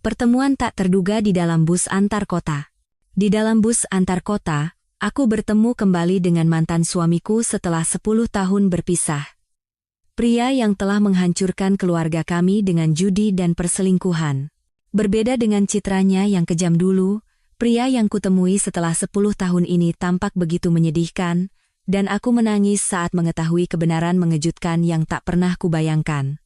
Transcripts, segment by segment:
Pertemuan tak terduga di dalam bus antar kota. Di dalam bus antar kota, aku bertemu kembali dengan mantan suamiku setelah 10 tahun berpisah. Pria yang telah menghancurkan keluarga kami dengan judi dan perselingkuhan. Berbeda dengan citranya yang kejam dulu, pria yang kutemui setelah 10 tahun ini tampak begitu menyedihkan, dan aku menangis saat mengetahui kebenaran mengejutkan yang tak pernah kubayangkan.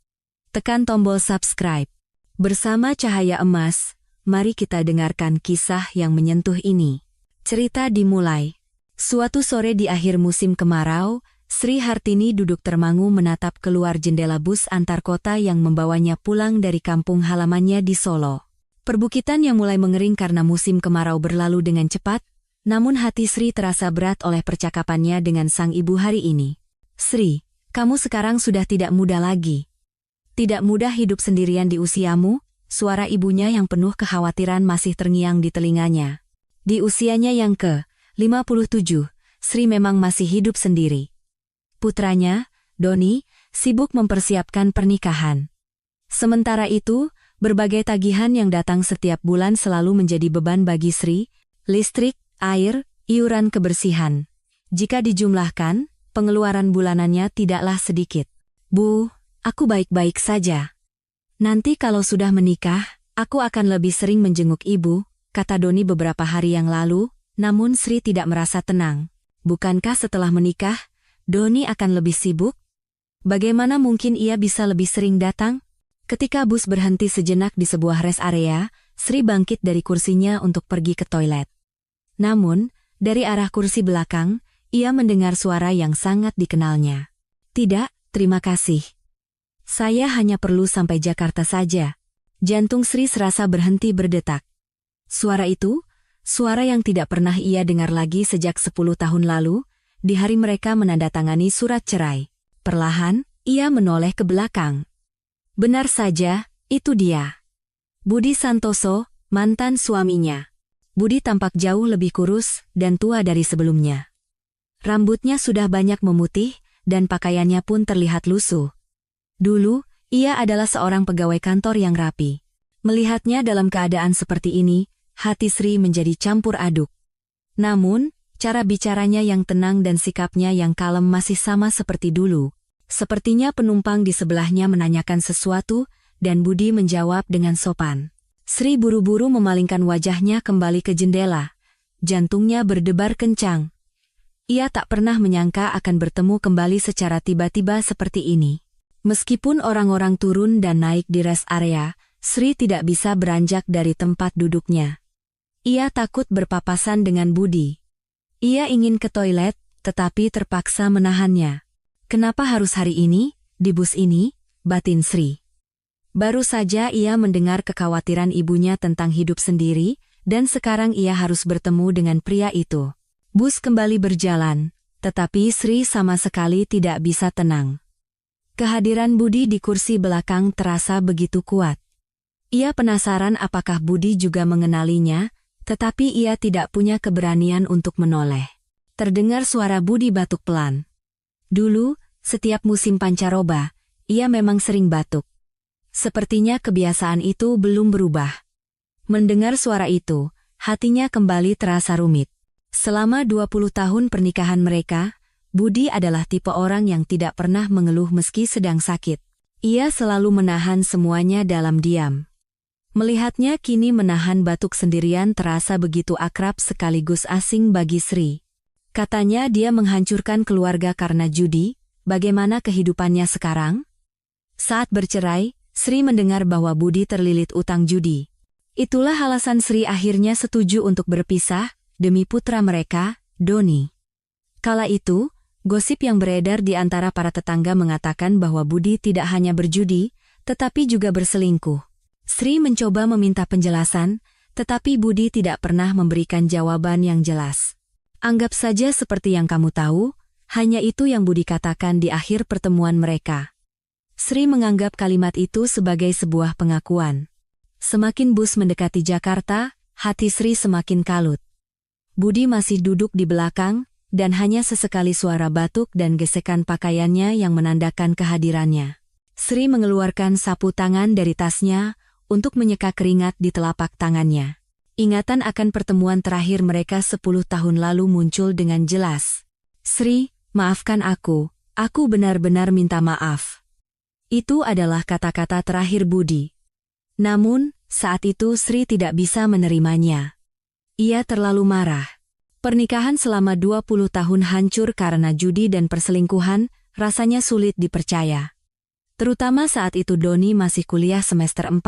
Tekan tombol subscribe. Bersama cahaya emas, mari kita dengarkan kisah yang menyentuh ini. Cerita dimulai. Suatu sore di akhir musim kemarau, Sri Hartini duduk termangu menatap keluar jendela bus antar kota yang membawanya pulang dari kampung halamannya di Solo. Perbukitan yang mulai mengering karena musim kemarau berlalu dengan cepat, namun hati Sri terasa berat oleh percakapannya dengan sang ibu hari ini. Sri, kamu sekarang sudah tidak muda lagi. Tidak mudah hidup sendirian di usiamu, suara ibunya yang penuh kekhawatiran masih terngiang di telinganya. Di usianya yang ke-57, Sri memang masih hidup sendiri. Putranya, Doni, sibuk mempersiapkan pernikahan. Sementara itu, berbagai tagihan yang datang setiap bulan selalu menjadi beban bagi Sri, listrik, air, iuran kebersihan. Jika dijumlahkan, pengeluaran bulanannya tidaklah sedikit. Bu, aku baik-baik saja. Nanti kalau sudah menikah, aku akan lebih sering menjenguk ibu, kata Doni beberapa hari yang lalu, namun Sri tidak merasa tenang. Bukankah setelah menikah, Doni akan lebih sibuk? Bagaimana mungkin ia bisa lebih sering datang? Ketika bus berhenti sejenak di sebuah rest area, Sri bangkit dari kursinya untuk pergi ke toilet. Namun, dari arah kursi belakang, ia mendengar suara yang sangat dikenalnya. Tidak, terima kasih. Saya hanya perlu sampai Jakarta saja. Jantung Sri serasa berhenti berdetak. Suara itu, suara yang tidak pernah ia dengar lagi sejak 10 tahun lalu, di hari mereka menandatangani surat cerai. Perlahan, ia menoleh ke belakang. Benar saja, itu dia. Budi Santoso, mantan suaminya. Budi tampak jauh lebih kurus dan tua dari sebelumnya. Rambutnya sudah banyak memutih, dan pakaiannya pun terlihat lusuh. Dulu, ia adalah seorang pegawai kantor yang rapi. Melihatnya dalam keadaan seperti ini, hati Sri menjadi campur aduk. Namun, cara bicaranya yang tenang dan sikapnya yang kalem masih sama seperti dulu. Sepertinya penumpang di sebelahnya menanyakan sesuatu, dan Budi menjawab dengan sopan. Sri buru-buru memalingkan wajahnya kembali ke jendela. Jantungnya berdebar kencang. Ia tak pernah menyangka akan bertemu kembali secara tiba-tiba seperti ini. Meskipun orang-orang turun dan naik di rest area, Sri tidak bisa beranjak dari tempat duduknya. Ia takut berpapasan dengan Budi. Ia ingin ke toilet, tetapi terpaksa menahannya. Kenapa harus hari ini, di bus ini, batin Sri. Baru saja ia mendengar kekhawatiran ibunya tentang hidup sendiri, dan sekarang ia harus bertemu dengan pria itu. Bus kembali berjalan, tetapi Sri sama sekali tidak bisa tenang. Kehadiran Budi di kursi belakang terasa begitu kuat. Ia penasaran apakah Budi juga mengenalinya, tetapi ia tidak punya keberanian untuk menoleh. Terdengar suara Budi batuk pelan. Dulu, setiap musim pancaroba, ia memang sering batuk. Sepertinya kebiasaan itu belum berubah. Mendengar suara itu, hatinya kembali terasa rumit. Selama 20 tahun pernikahan mereka, Budi adalah tipe orang yang tidak pernah mengeluh meski sedang sakit. Ia selalu menahan semuanya dalam diam. Melihatnya kini menahan batuk sendirian terasa begitu akrab sekaligus asing bagi Sri. Katanya dia menghancurkan keluarga karena judi, bagaimana kehidupannya sekarang? Saat bercerai, Sri mendengar bahwa Budi terlilit utang judi. Itulah alasan Sri akhirnya setuju untuk berpisah, demi putra mereka, Doni. Kala itu, gosip yang beredar di antara para tetangga mengatakan bahwa Budi tidak hanya berjudi, tetapi juga berselingkuh. Sri mencoba meminta penjelasan, tetapi Budi tidak pernah memberikan jawaban yang jelas. Anggap saja seperti yang kamu tahu, hanya itu yang Budi katakan di akhir pertemuan mereka. Sri menganggap kalimat itu sebagai sebuah pengakuan. Semakin bus mendekati Jakarta, hati Sri semakin kalut. Budi masih duduk di belakang, dan hanya sesekali suara batuk dan gesekan pakaiannya yang menandakan kehadirannya. Sri mengeluarkan sapu tangan dari tasnya, untuk menyeka keringat di telapak tangannya. Ingatan akan pertemuan terakhir mereka 10 tahun lalu muncul dengan jelas. Sri, maafkan aku benar-benar minta maaf. Itu adalah kata-kata terakhir Budi. Namun, saat itu Sri tidak bisa menerimanya. Ia terlalu marah. Pernikahan selama 20 tahun hancur karena judi dan perselingkuhan, rasanya sulit dipercaya. Terutama saat itu Doni masih kuliah semester 4,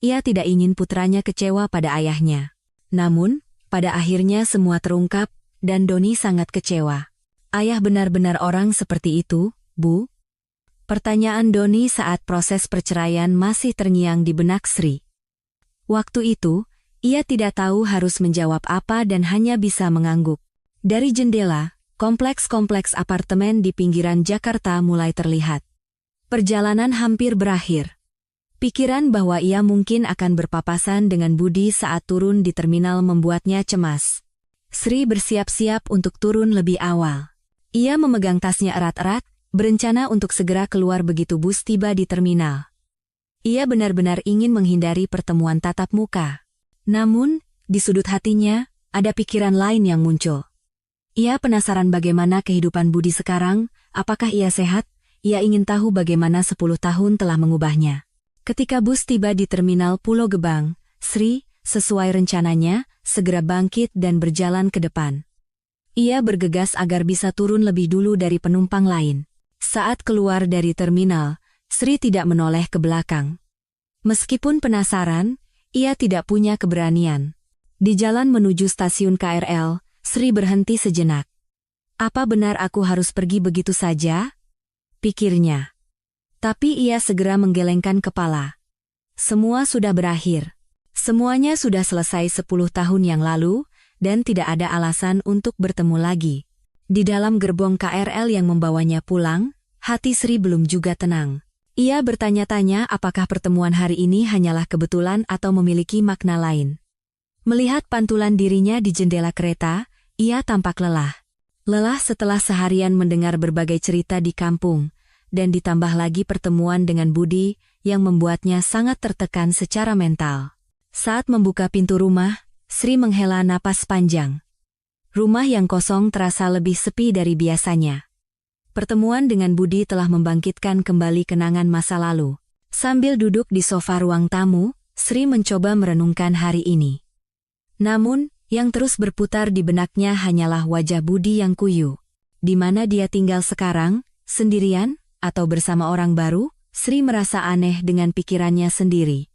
ia tidak ingin putranya kecewa pada ayahnya. Namun, pada akhirnya semua terungkap, dan Doni sangat kecewa. Ayah benar-benar orang seperti itu, Bu? Pertanyaan Doni saat proses perceraian masih terngiang di benak Sri. Waktu itu, ia tidak tahu harus menjawab apa dan hanya bisa mengangguk. Dari jendela, kompleks-kompleks apartemen di pinggiran Jakarta mulai terlihat. Perjalanan hampir berakhir. Pikiran bahwa ia mungkin akan berpapasan dengan Budi saat turun di terminal membuatnya cemas. Sri bersiap-siap untuk turun lebih awal. Ia memegang tasnya erat-erat, berencana untuk segera keluar begitu bus tiba di terminal. Ia benar-benar ingin menghindari pertemuan tatap muka. Namun, di sudut hatinya, ada pikiran lain yang muncul. Ia penasaran bagaimana kehidupan Budi sekarang, apakah ia sehat? Ia ingin tahu bagaimana 10 tahun telah mengubahnya. Ketika bus tiba di terminal Pulau Gebang, Sri, sesuai rencananya, segera bangkit dan berjalan ke depan. Ia bergegas agar bisa turun lebih dulu dari penumpang lain. Saat keluar dari terminal, Sri tidak menoleh ke belakang. Meskipun penasaran, ia tidak punya keberanian. Di jalan menuju stasiun KRL, Sri berhenti sejenak. Apa benar aku harus pergi begitu saja? Pikirnya. Tapi ia segera menggelengkan kepala. Semua sudah berakhir. Semuanya sudah selesai 10 tahun yang lalu, dan tidak ada alasan untuk bertemu lagi. Di dalam gerbong KRL yang membawanya pulang, hati Sri belum juga tenang. Ia bertanya-tanya apakah pertemuan hari ini hanyalah kebetulan atau memiliki makna lain. Melihat pantulan dirinya di jendela kereta, ia tampak lelah. Lelah setelah seharian mendengar berbagai cerita di kampung, dan ditambah lagi pertemuan dengan Budi yang membuatnya sangat tertekan secara mental. Saat membuka pintu rumah, Sri menghela napas panjang. Rumah yang kosong terasa lebih sepi dari biasanya. Pertemuan dengan Budi telah membangkitkan kembali kenangan masa lalu. Sambil duduk di sofa ruang tamu, Sri mencoba merenungkan hari ini. Namun, yang terus berputar di benaknya hanyalah wajah Budi yang kuyu. Di mana dia tinggal sekarang, sendirian, atau bersama orang baru? Sri merasa aneh dengan pikirannya sendiri.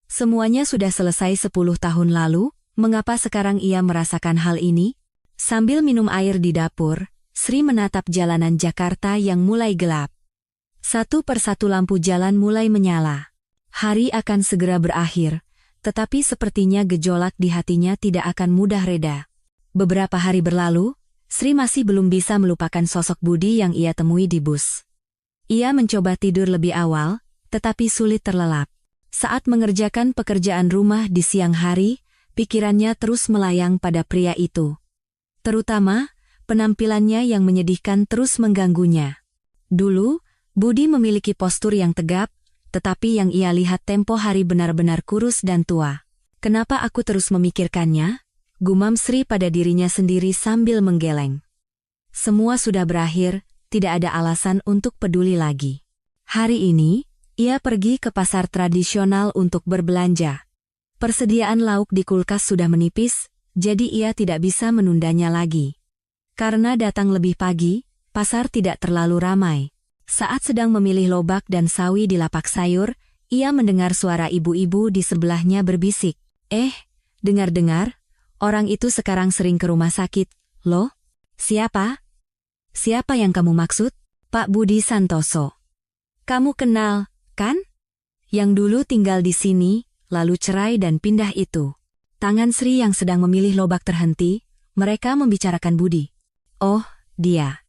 Semuanya sudah selesai 10 tahun lalu, mengapa sekarang ia merasakan hal ini? Sambil minum air di dapur, Sri menatap jalanan Jakarta yang mulai gelap. Satu persatu lampu jalan mulai menyala. Hari akan segera berakhir. Tetapi sepertinya gejolak di hatinya tidak akan mudah reda. Beberapa hari berlalu, Sri masih belum bisa melupakan sosok Budi yang ia temui di bus. Ia mencoba tidur lebih awal, tetapi sulit terlelap. Saat mengerjakan pekerjaan rumah di siang hari, pikirannya terus melayang pada pria itu. Terutama, penampilannya yang menyedihkan terus mengganggunya. Dulu, Budi memiliki postur yang tegap, tetapi yang ia lihat tempo hari benar-benar kurus dan tua. Kenapa aku terus memikirkannya? Gumam Sri pada dirinya sendiri sambil menggeleng. Semua sudah berakhir, tidak ada alasan untuk peduli lagi. Hari ini, ia pergi ke pasar tradisional untuk berbelanja. Persediaan lauk di kulkas sudah menipis, jadi ia tidak bisa menundanya lagi. Karena datang lebih pagi, pasar tidak terlalu ramai. Saat sedang memilih lobak dan sawi di lapak sayur, ia mendengar suara ibu-ibu di sebelahnya berbisik. Dengar-dengar, orang itu sekarang sering ke rumah sakit. Loh, siapa? Siapa yang kamu maksud? Pak Budi Santoso. Kamu kenal, kan? Yang dulu tinggal di sini, lalu cerai dan pindah itu. Tangan Sri yang sedang memilih lobak terhenti, mereka membicarakan Budi. Oh, dia.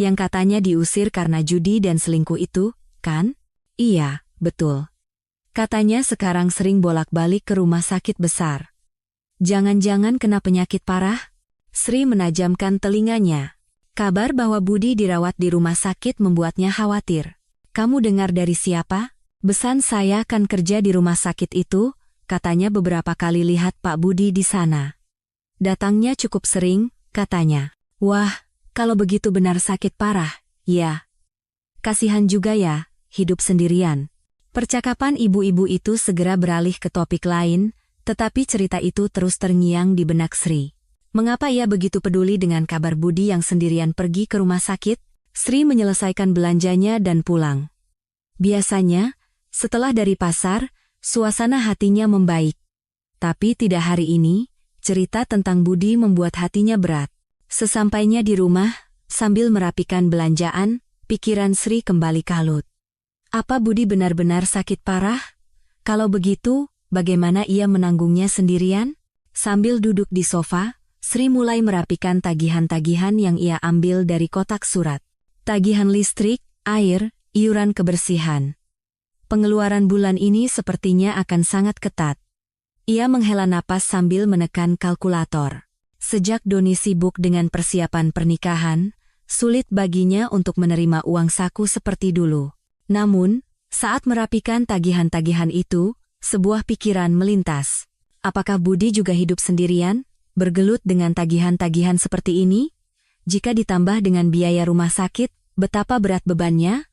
Yang katanya diusir karena judi dan selingkuh itu, kan? Iya, betul. Katanya sekarang sering bolak-balik ke rumah sakit besar. Jangan-jangan kena penyakit parah? Sri menajamkan telinganya. Kabar bahwa Budi dirawat di rumah sakit membuatnya khawatir. Kamu dengar dari siapa? Besan saya kan kerja di rumah sakit itu, katanya beberapa kali lihat Pak Budi di sana. Datangnya cukup sering, katanya. Wah, kalau begitu benar sakit parah, ya. Kasihan juga ya, hidup sendirian. Percakapan ibu-ibu itu segera beralih ke topik lain, tetapi cerita itu terus terngiang di benak Sri. Mengapa ia begitu peduli dengan kabar Budi yang sendirian pergi ke rumah sakit? Sri menyelesaikan belanjanya dan pulang. Biasanya, setelah dari pasar, suasana hatinya membaik. Tapi tidak hari ini, cerita tentang Budi membuat hatinya berat. Sesampainya di rumah, sambil merapikan belanjaan, pikiran Sri kembali kalut. Apa Budi benar-benar sakit parah? Kalau begitu, bagaimana ia menanggungnya sendirian? Sambil duduk di sofa, Sri mulai merapikan tagihan-tagihan yang ia ambil dari kotak surat. Tagihan listrik, air, iuran kebersihan. Pengeluaran bulan ini sepertinya akan sangat ketat. Ia menghela napas sambil menekan kalkulator. Sejak Doni sibuk dengan persiapan pernikahan, sulit baginya untuk menerima uang saku seperti dulu. Namun, saat merapikan tagihan-tagihan itu, sebuah pikiran melintas. Apakah Budi juga hidup sendirian, bergelut dengan tagihan-tagihan seperti ini? Jika ditambah dengan biaya rumah sakit, betapa berat bebannya?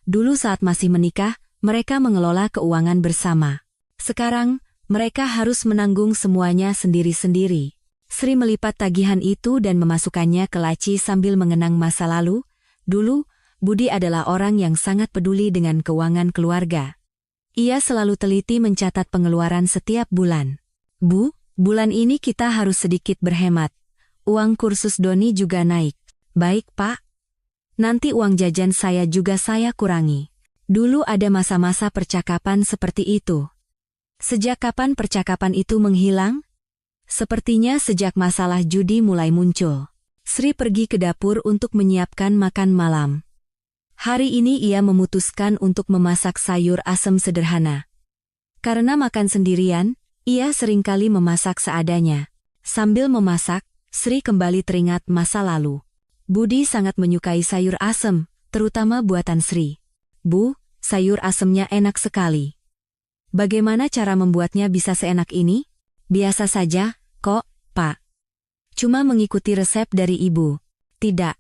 Dulu saat masih menikah, mereka mengelola keuangan bersama. Sekarang, mereka harus menanggung semuanya sendiri-sendiri. Sri melipat tagihan itu dan memasukkannya ke laci sambil mengenang masa lalu. Dulu, Budi adalah orang yang sangat peduli dengan keuangan keluarga. Ia selalu teliti mencatat pengeluaran setiap bulan. Bu, bulan ini kita harus sedikit berhemat. Uang kursus Doni juga naik. Baik, Pak. Nanti uang jajan saya juga saya kurangi. Dulu ada masa-masa percakapan seperti itu. Sejak kapan percakapan itu menghilang? Sepertinya sejak masalah judi mulai muncul. Sri pergi ke dapur untuk menyiapkan makan malam. Hari ini ia memutuskan untuk memasak sayur asem sederhana. Karena makan sendirian, ia seringkali memasak seadanya. Sambil memasak, Sri kembali teringat masa lalu. Budi sangat menyukai sayur asem, terutama buatan Sri. Bu, sayur asemnya enak sekali. Bagaimana cara membuatnya bisa seenak ini? Biasa saja, kok, Pak. Cuma mengikuti resep dari ibu. Tidak.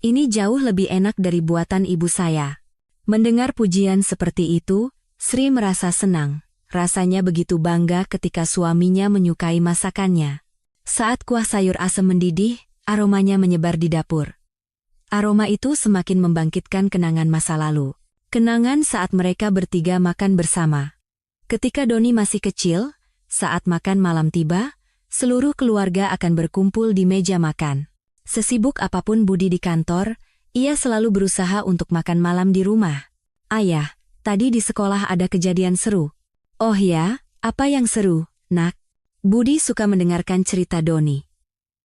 Ini jauh lebih enak dari buatan ibu saya. Mendengar pujian seperti itu, Sri merasa senang. Rasanya begitu bangga ketika suaminya menyukai masakannya. Saat kuah sayur asem mendidih, aromanya menyebar di dapur. Aroma itu semakin membangkitkan kenangan masa lalu. Kenangan saat mereka bertiga makan bersama. Ketika Doni masih kecil, saat makan malam tiba, seluruh keluarga akan berkumpul di meja makan. Sesibuk apapun Budi di kantor, ia selalu berusaha untuk makan malam di rumah. Ayah, tadi di sekolah ada kejadian seru. Oh ya, apa yang seru, nak? Budi suka mendengarkan cerita Doni.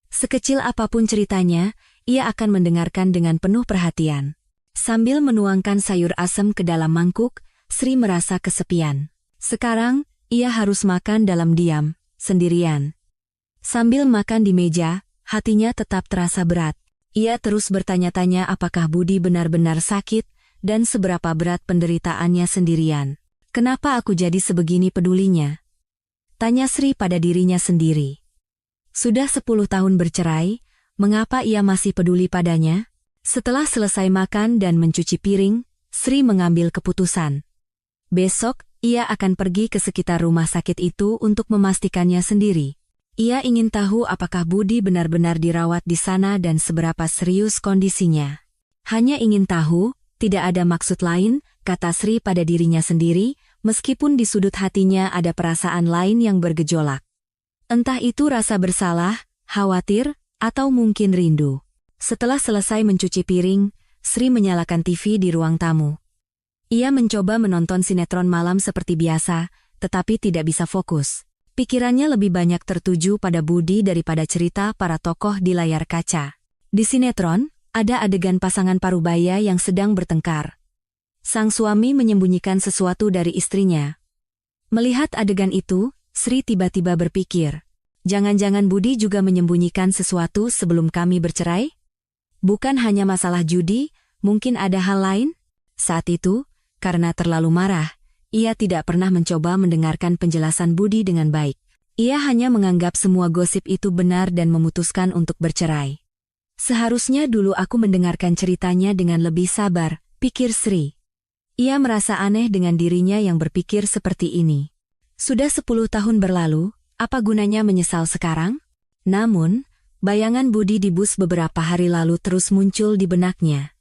Sekecil apapun ceritanya, ia akan mendengarkan dengan penuh perhatian. Sambil menuangkan sayur asem ke dalam mangkuk, Sri merasa kesepian. Sekarang, ia harus makan dalam diam, sendirian. Sambil makan di meja, hatinya tetap terasa berat. Ia terus bertanya-tanya apakah Budi benar-benar sakit, dan seberapa berat penderitaannya sendirian. Kenapa aku jadi sebegini pedulinya? Tanya Sri pada dirinya sendiri. Sudah 10 tahun bercerai, mengapa ia masih peduli padanya? Setelah selesai makan dan mencuci piring, Sri mengambil keputusan. Besok, ia akan pergi ke sekitar rumah sakit itu untuk memastikannya sendiri. Ia ingin tahu apakah Budi benar-benar dirawat di sana dan seberapa serius kondisinya. Hanya ingin tahu, tidak ada maksud lain, kata Sri pada dirinya sendiri, meskipun di sudut hatinya ada perasaan lain yang bergejolak. Entah itu rasa bersalah, khawatir, atau mungkin rindu. Setelah selesai mencuci piring, Sri menyalakan TV di ruang tamu. Ia mencoba menonton sinetron malam seperti biasa, tetapi tidak bisa fokus. Pikirannya lebih banyak tertuju pada Budi daripada cerita para tokoh di layar kaca. Di sinetron, ada adegan pasangan parubaya yang sedang bertengkar. Sang suami menyembunyikan sesuatu dari istrinya. Melihat adegan itu, Sri tiba-tiba berpikir, jangan-jangan Budi juga menyembunyikan sesuatu sebelum kami bercerai? Bukan hanya masalah judi, mungkin ada hal lain? Saat itu, karena terlalu marah, ia tidak pernah mencoba mendengarkan penjelasan Budi dengan baik. Ia hanya menganggap semua gosip itu benar dan memutuskan untuk bercerai. Seharusnya dulu aku mendengarkan ceritanya dengan lebih sabar, pikir Sri. Ia merasa aneh dengan dirinya yang berpikir seperti ini. Sudah 10 tahun berlalu, apa gunanya menyesal sekarang? Namun, bayangan Budi di bus beberapa hari lalu terus muncul di benaknya.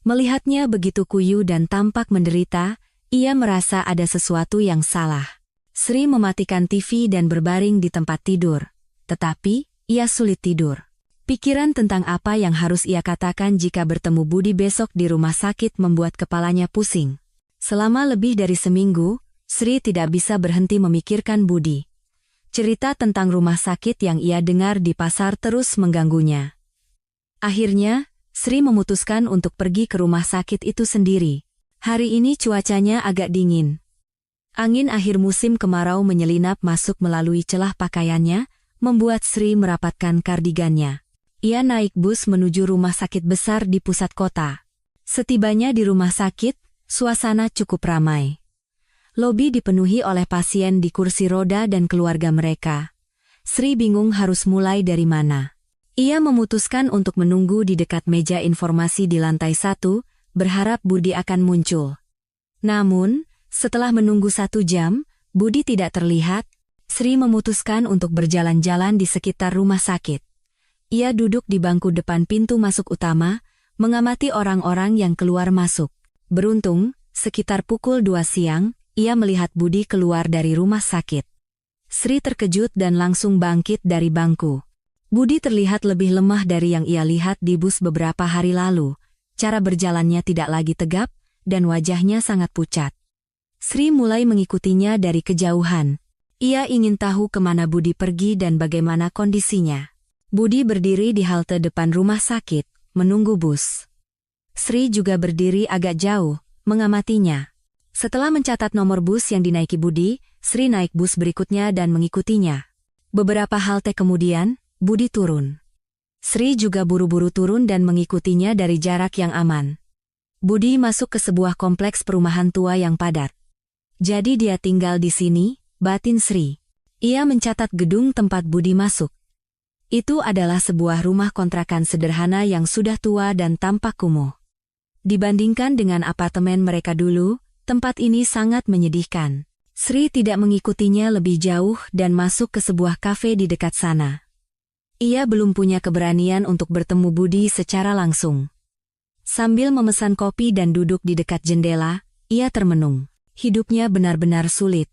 Melihatnya begitu kuyu dan tampak menderita, ia merasa ada sesuatu yang salah. Sri mematikan TV dan berbaring di tempat tidur. Tetapi, ia sulit tidur. Pikiran tentang apa yang harus ia katakan jika bertemu Budi besok di rumah sakit membuat kepalanya pusing. Selama lebih dari seminggu, Sri tidak bisa berhenti memikirkan Budi. Cerita tentang rumah sakit yang ia dengar di pasar terus mengganggunya. Akhirnya, Sri memutuskan untuk pergi ke rumah sakit itu sendiri. Hari ini cuacanya agak dingin. Angin akhir musim kemarau menyelinap masuk melalui celah pakaiannya, membuat Sri merapatkan kardigannya. Ia naik bus menuju rumah sakit besar di pusat kota. Setibanya di rumah sakit, suasana cukup ramai. Lobi dipenuhi oleh pasien di kursi roda dan keluarga mereka. Sri bingung harus mulai dari mana. Ia memutuskan untuk menunggu di dekat meja informasi di lantai 1, berharap Budi akan muncul. Namun, setelah menunggu 1 jam, Budi tidak terlihat. Sri memutuskan untuk berjalan-jalan di sekitar rumah sakit. Ia duduk di bangku depan pintu masuk utama, mengamati orang-orang yang keluar masuk. Beruntung, sekitar pukul 2 siang, ia melihat Budi keluar dari rumah sakit. Sri terkejut dan langsung bangkit dari bangku. Budi terlihat lebih lemah dari yang ia lihat di bus beberapa hari lalu. Cara berjalannya tidak lagi tegap, dan wajahnya sangat pucat. Sri mulai mengikutinya dari kejauhan. Ia ingin tahu kemana Budi pergi dan bagaimana kondisinya. Budi berdiri di halte depan rumah sakit, menunggu bus. Sri juga berdiri agak jauh, mengamatinya. Setelah mencatat nomor bus yang dinaiki Budi, Sri naik bus berikutnya dan mengikutinya. Beberapa halte kemudian, Budi turun. Sri juga buru-buru turun dan mengikutinya dari jarak yang aman. Budi masuk ke sebuah kompleks perumahan tua yang padat. Jadi dia tinggal di sini, batin Sri. Ia mencatat gedung tempat Budi masuk. Itu adalah sebuah rumah kontrakan sederhana yang sudah tua dan tampak kumuh. Dibandingkan dengan apartemen mereka dulu, tempat ini sangat menyedihkan. Sri tidak mengikutinya lebih jauh dan masuk ke sebuah kafe di dekat sana. Ia belum punya keberanian untuk bertemu Budi secara langsung. Sambil memesan kopi dan duduk di dekat jendela, ia termenung. Hidupnya benar-benar sulit.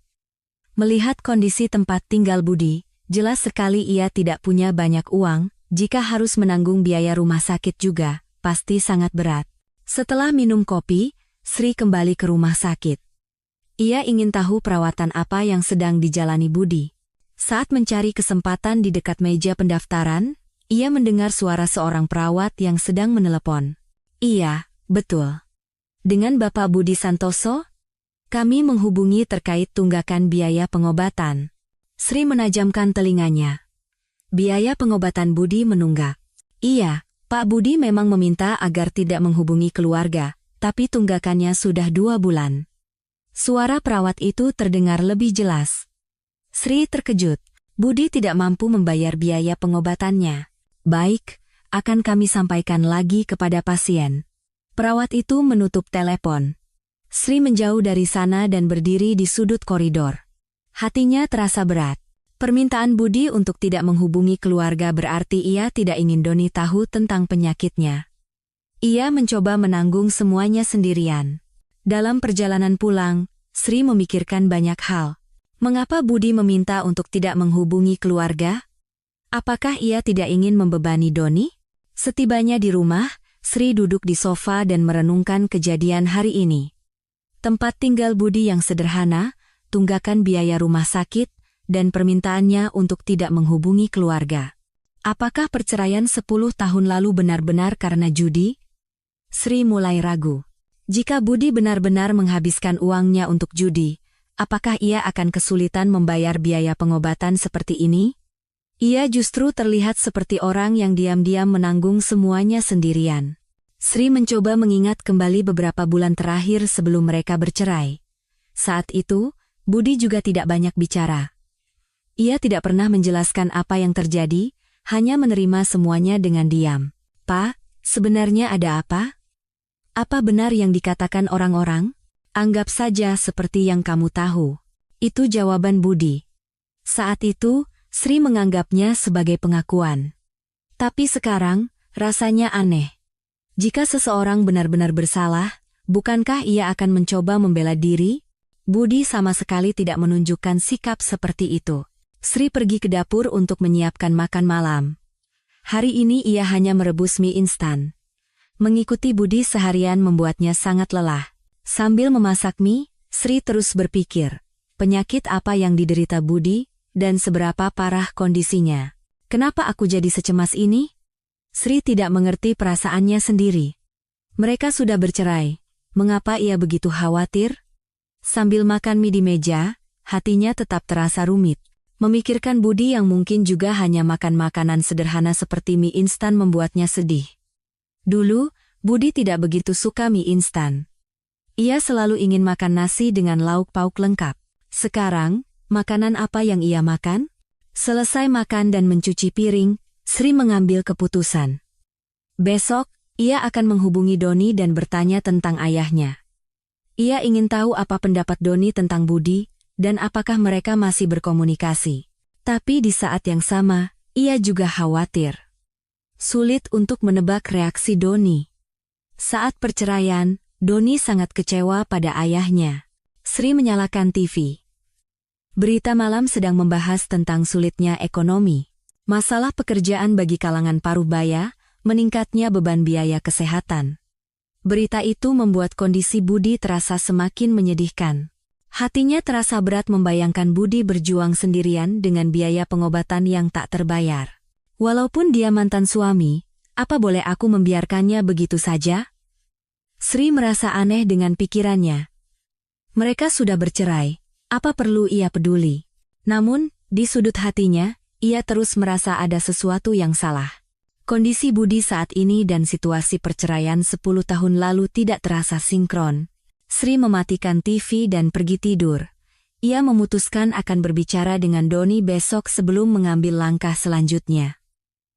Melihat kondisi tempat tinggal Budi, jelas sekali ia tidak punya banyak uang. Jika harus menanggung biaya rumah sakit juga, pasti sangat berat. Setelah minum kopi, Sri kembali ke rumah sakit. Ia ingin tahu perawatan apa yang sedang dijalani Budi. Saat mencari kesempatan di dekat meja pendaftaran, ia mendengar suara seorang perawat yang sedang menelepon. Iya, betul. Dengan Bapak Budi Santoso? Kami menghubungi terkait tunggakan biaya pengobatan. Sri menajamkan telinganya. Biaya pengobatan Budi menunggak. Iya, Pak Budi memang meminta agar tidak menghubungi keluarga, tapi tunggakannya sudah 2 bulan. Suara perawat itu terdengar lebih jelas. Sri terkejut. Budi tidak mampu membayar biaya pengobatannya. Baik, akan kami sampaikan lagi kepada pasien. Perawat itu menutup telepon. Sri menjauh dari sana dan berdiri di sudut koridor. Hatinya terasa berat. Permintaan Budi untuk tidak menghubungi keluarga berarti ia tidak ingin Doni tahu tentang penyakitnya. Ia mencoba menanggung semuanya sendirian. Dalam perjalanan pulang, Sri memikirkan banyak hal. Mengapa Budi meminta untuk tidak menghubungi keluarga? Apakah ia tidak ingin membebani Doni? Setibanya di rumah, Sri duduk di sofa dan merenungkan kejadian hari ini. Tempat tinggal Budi yang sederhana, tunggakan biaya rumah sakit, dan permintaannya untuk tidak menghubungi keluarga. Apakah perceraian 10 tahun lalu benar-benar karena judi? Sri mulai ragu. Jika Budi benar-benar menghabiskan uangnya untuk judi, apakah ia akan kesulitan membayar biaya pengobatan seperti ini? Ia justru terlihat seperti orang yang diam-diam menanggung semuanya sendirian. Sri mencoba mengingat kembali beberapa bulan terakhir sebelum mereka bercerai. Saat itu, Budi juga tidak banyak bicara. Ia tidak pernah menjelaskan apa yang terjadi, hanya menerima semuanya dengan diam. "Pak, sebenarnya ada apa? Apa benar yang dikatakan orang-orang?" "Anggap saja seperti yang kamu tahu." Itu jawaban Budi. Saat itu, Sri menganggapnya sebagai pengakuan. Tapi sekarang, rasanya aneh. Jika seseorang benar-benar bersalah, bukankah ia akan mencoba membela diri? Budi sama sekali tidak menunjukkan sikap seperti itu. Sri pergi ke dapur untuk menyiapkan makan malam. Hari ini ia hanya merebus mie instan. Mengikuti Budi seharian membuatnya sangat lelah. Sambil memasak mie, Sri terus berpikir, penyakit apa yang diderita Budi, dan seberapa parah kondisinya. Kenapa aku jadi secemas ini? Sri tidak mengerti perasaannya sendiri. Mereka sudah bercerai. Mengapa ia begitu khawatir? Sambil makan mie di meja, hatinya tetap terasa rumit. Memikirkan Budi yang mungkin juga hanya makan makanan sederhana seperti mie instan membuatnya sedih. Dulu, Budi tidak begitu suka mie instan. Ia selalu ingin makan nasi dengan lauk pauk lengkap. Sekarang, makanan apa yang ia makan? Selesai makan dan mencuci piring, Sri mengambil keputusan. Besok, ia akan menghubungi Doni dan bertanya tentang ayahnya. Ia ingin tahu apa pendapat Doni tentang Budi, dan apakah mereka masih berkomunikasi. Tapi di saat yang sama, ia juga khawatir. Sulit untuk menebak reaksi Doni. Saat perceraian, Doni sangat kecewa pada ayahnya. Sri menyalakan TV. Berita malam sedang membahas tentang sulitnya ekonomi. Masalah pekerjaan bagi kalangan parubaya, meningkatnya beban biaya kesehatan. Berita itu membuat kondisi Budi terasa semakin menyedihkan. Hatinya terasa berat membayangkan Budi berjuang sendirian dengan biaya pengobatan yang tak terbayar. Walaupun dia mantan suami, apa boleh aku membiarkannya begitu saja? Sri merasa aneh dengan pikirannya. Mereka sudah bercerai, apa perlu ia peduli? Namun, di sudut hatinya, ia terus merasa ada sesuatu yang salah. Kondisi Budi saat ini dan situasi perceraian 10 tahun lalu tidak terasa sinkron. Sri mematikan TV dan pergi tidur. Ia memutuskan akan berbicara dengan Doni besok sebelum mengambil langkah selanjutnya.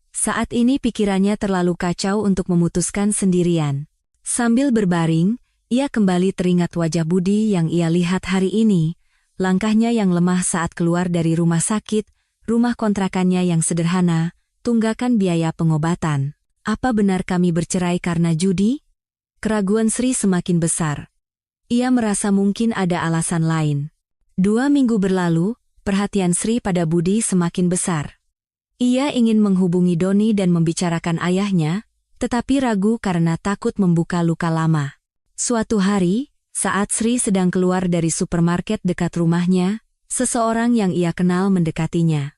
Saat ini pikirannya terlalu kacau untuk memutuskan sendirian. Sambil berbaring, ia kembali teringat wajah Budi yang ia lihat hari ini, langkahnya yang lemah saat keluar dari rumah sakit, rumah kontrakannya yang sederhana, tunggakan biaya pengobatan. Apa benar kami bercerai karena judi? Keraguan Sri semakin besar. Ia merasa mungkin ada alasan lain. 2 minggu berlalu, perhatian Sri pada Budi semakin besar. Ia ingin menghubungi Doni dan membicarakan ayahnya, tetapi ragu karena takut membuka luka lama. Suatu hari, saat Sri sedang keluar dari supermarket dekat rumahnya, seseorang yang ia kenal mendekatinya.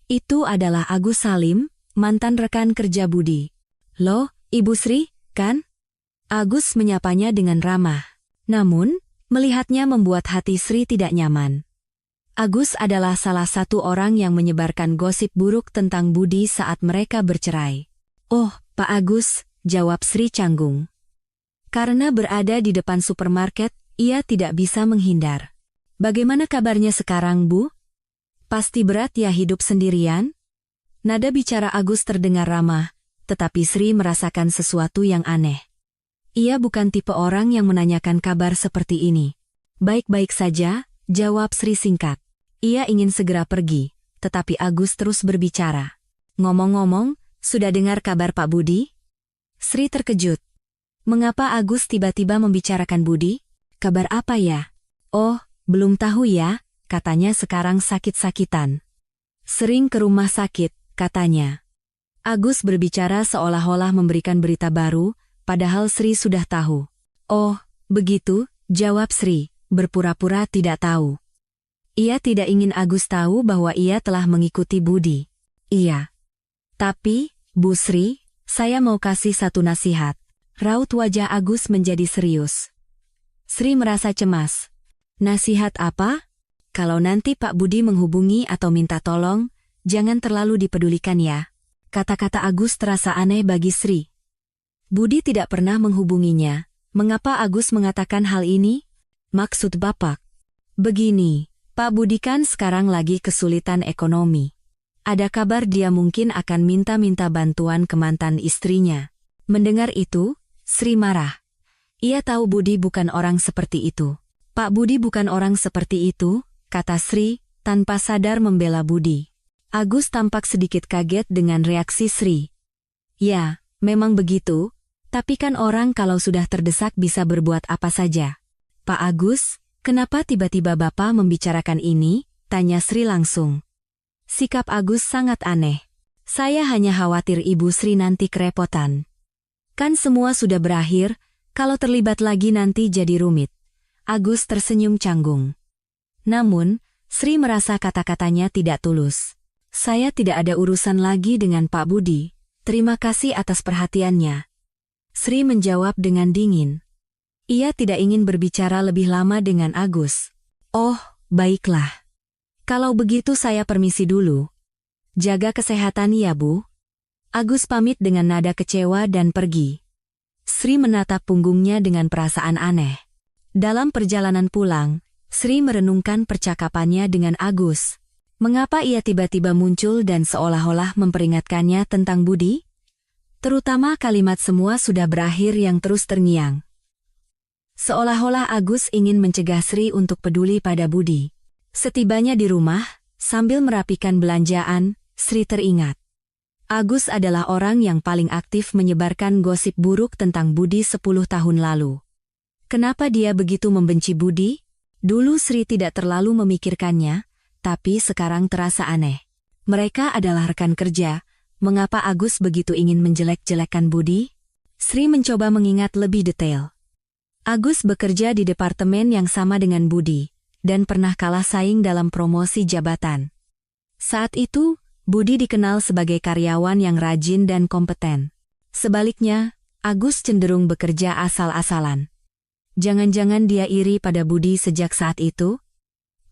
Itu adalah Agus Salim, mantan rekan kerja Budi. "Loh, Ibu Sri, kan?" Agus menyapanya dengan ramah. Namun, melihatnya membuat hati Sri tidak nyaman. Agus adalah salah satu orang yang menyebarkan gosip buruk tentang Budi saat mereka bercerai. "Oh, Pak Agus," jawab Sri canggung. Karena berada di depan supermarket, ia tidak bisa menghindar. "Bagaimana kabarnya sekarang, Bu? Pasti berat ya hidup sendirian?" Nada bicara Agus terdengar ramah, tetapi Sri merasakan sesuatu yang aneh. Ia bukan tipe orang yang menanyakan kabar seperti ini. "Baik-baik saja," jawab Sri singkat. Ia ingin segera pergi, tetapi Agus terus berbicara. "Ngomong-ngomong, sudah dengar kabar Pak Budi?" Sri terkejut. Mengapa Agus tiba-tiba membicarakan Budi? Kabar apa ya? "Oh, belum tahu ya, katanya sekarang sakit-sakitan. Sering ke rumah sakit, katanya." Agus berbicara seolah-olah memberikan berita baru, padahal Sri sudah tahu. "Oh, begitu," jawab Sri, berpura-pura tidak tahu. Ia tidak ingin Agus tahu bahwa ia telah mengikuti Budi. "Iya. Tapi, Bu Sri, saya mau kasih satu nasihat." Raut wajah Agus menjadi serius. Sri merasa cemas. "Nasihat apa? Kalau nanti Pak Budi menghubungi atau minta tolong, jangan terlalu dipedulikan ya." Kata-kata Agus terasa aneh bagi Sri. Budi tidak pernah menghubunginya. Mengapa Agus mengatakan hal ini? Maksud Bapak, Begini, Pak Budi kan sekarang lagi kesulitan ekonomi. Ada kabar dia mungkin akan minta-minta bantuan ke mantan istrinya. Mendengar itu, Sri marah. Ia tahu Budi bukan orang seperti itu. Pak Budi bukan orang seperti itu, kata Sri, tanpa sadar membela Budi. Agus tampak sedikit kaget dengan reaksi Sri. Ya, memang begitu, tapi kan orang kalau sudah terdesak bisa berbuat apa saja. Pak Agus, kenapa tiba-tiba Bapak membicarakan ini? Tanya Sri langsung. Sikap Agus sangat aneh. Saya hanya khawatir Ibu Sri nanti kerepotan. Kan semua sudah berakhir, kalau terlibat lagi nanti jadi rumit. Agus tersenyum canggung. Namun, Sri merasa kata-katanya tidak tulus. Saya tidak ada urusan lagi dengan Pak Budi. Terima kasih atas perhatiannya. Sri menjawab dengan dingin. Ia tidak ingin berbicara lebih lama dengan Agus. Oh, baiklah. Kalau begitu saya permisi dulu. Jaga kesehatan ya Bu. Agus pamit dengan nada kecewa dan pergi. Sri menatap punggungnya dengan perasaan aneh. Dalam perjalanan pulang, Sri merenungkan percakapannya dengan Agus. Mengapa ia tiba-tiba muncul dan seolah-olah memperingatkannya tentang Budi? Terutama kalimat semua sudah berakhir yang terus terngiang. Seolah-olah Agus ingin mencegah Sri untuk peduli pada Budi. Setibanya di rumah, sambil merapikan belanjaan, Sri teringat. Agus adalah orang yang paling aktif menyebarkan gosip buruk tentang Budi 10 tahun lalu. Kenapa dia begitu membenci Budi? Dulu Sri tidak terlalu memikirkannya, tapi sekarang terasa aneh. Mereka adalah rekan kerja, mengapa Agus begitu ingin menjelek-jelekkan Budi? Sri mencoba mengingat lebih detail. Agus bekerja di departemen yang sama dengan Budi, dan pernah kalah saing dalam promosi jabatan. Saat itu, Budi dikenal sebagai karyawan yang rajin dan kompeten. Sebaliknya, Agus cenderung bekerja asal-asalan. Jangan-jangan dia iri pada Budi sejak saat itu?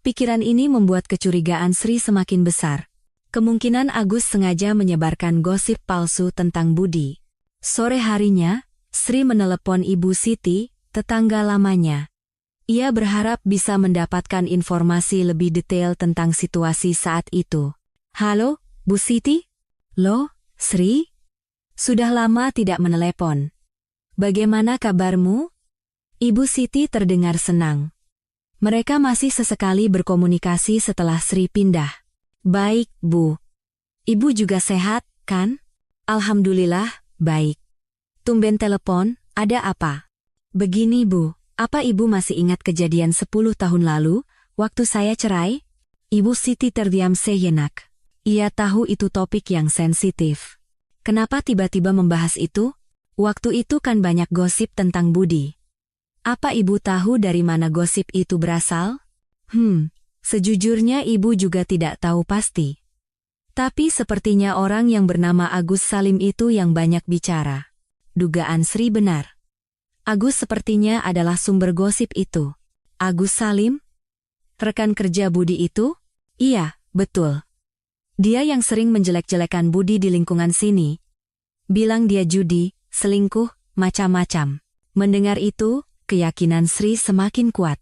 Pikiran ini membuat kecurigaan Sri semakin besar. Kemungkinan Agus sengaja menyebarkan gosip palsu tentang Budi. Sore harinya, Sri menelepon Ibu Siti, tetangga lamanya. Ia berharap bisa mendapatkan informasi lebih detail tentang situasi saat itu. Halo, Bu Siti? Loh, Sri? Sudah lama tidak menelepon. Bagaimana kabarmu? Ibu Siti terdengar senang. Mereka masih sesekali berkomunikasi setelah Sri pindah. Baik, Bu. Ibu juga sehat, kan? Alhamdulillah, baik. Tumben telepon, ada apa? Begini, Bu. Apa Ibu masih ingat kejadian 10 tahun lalu, waktu saya cerai? Ibu Siti terdiam sejenak. Ia tahu itu topik yang sensitif. Kenapa tiba-tiba membahas itu? Waktu itu kan banyak gosip tentang Budi. Apa Ibu tahu dari mana gosip itu berasal? Sejujurnya Ibu juga tidak tahu pasti. Tapi sepertinya orang yang bernama Agus Salim itu yang banyak bicara. Dugaan Sri benar. Agus sepertinya adalah sumber gosip itu. Agus Salim? Rekan kerja Budi itu? Iya, betul. Dia yang sering menjelek-jelekan Budi di lingkungan sini. Bilang dia judi, selingkuh, macam-macam. Mendengar itu, keyakinan Sri semakin kuat.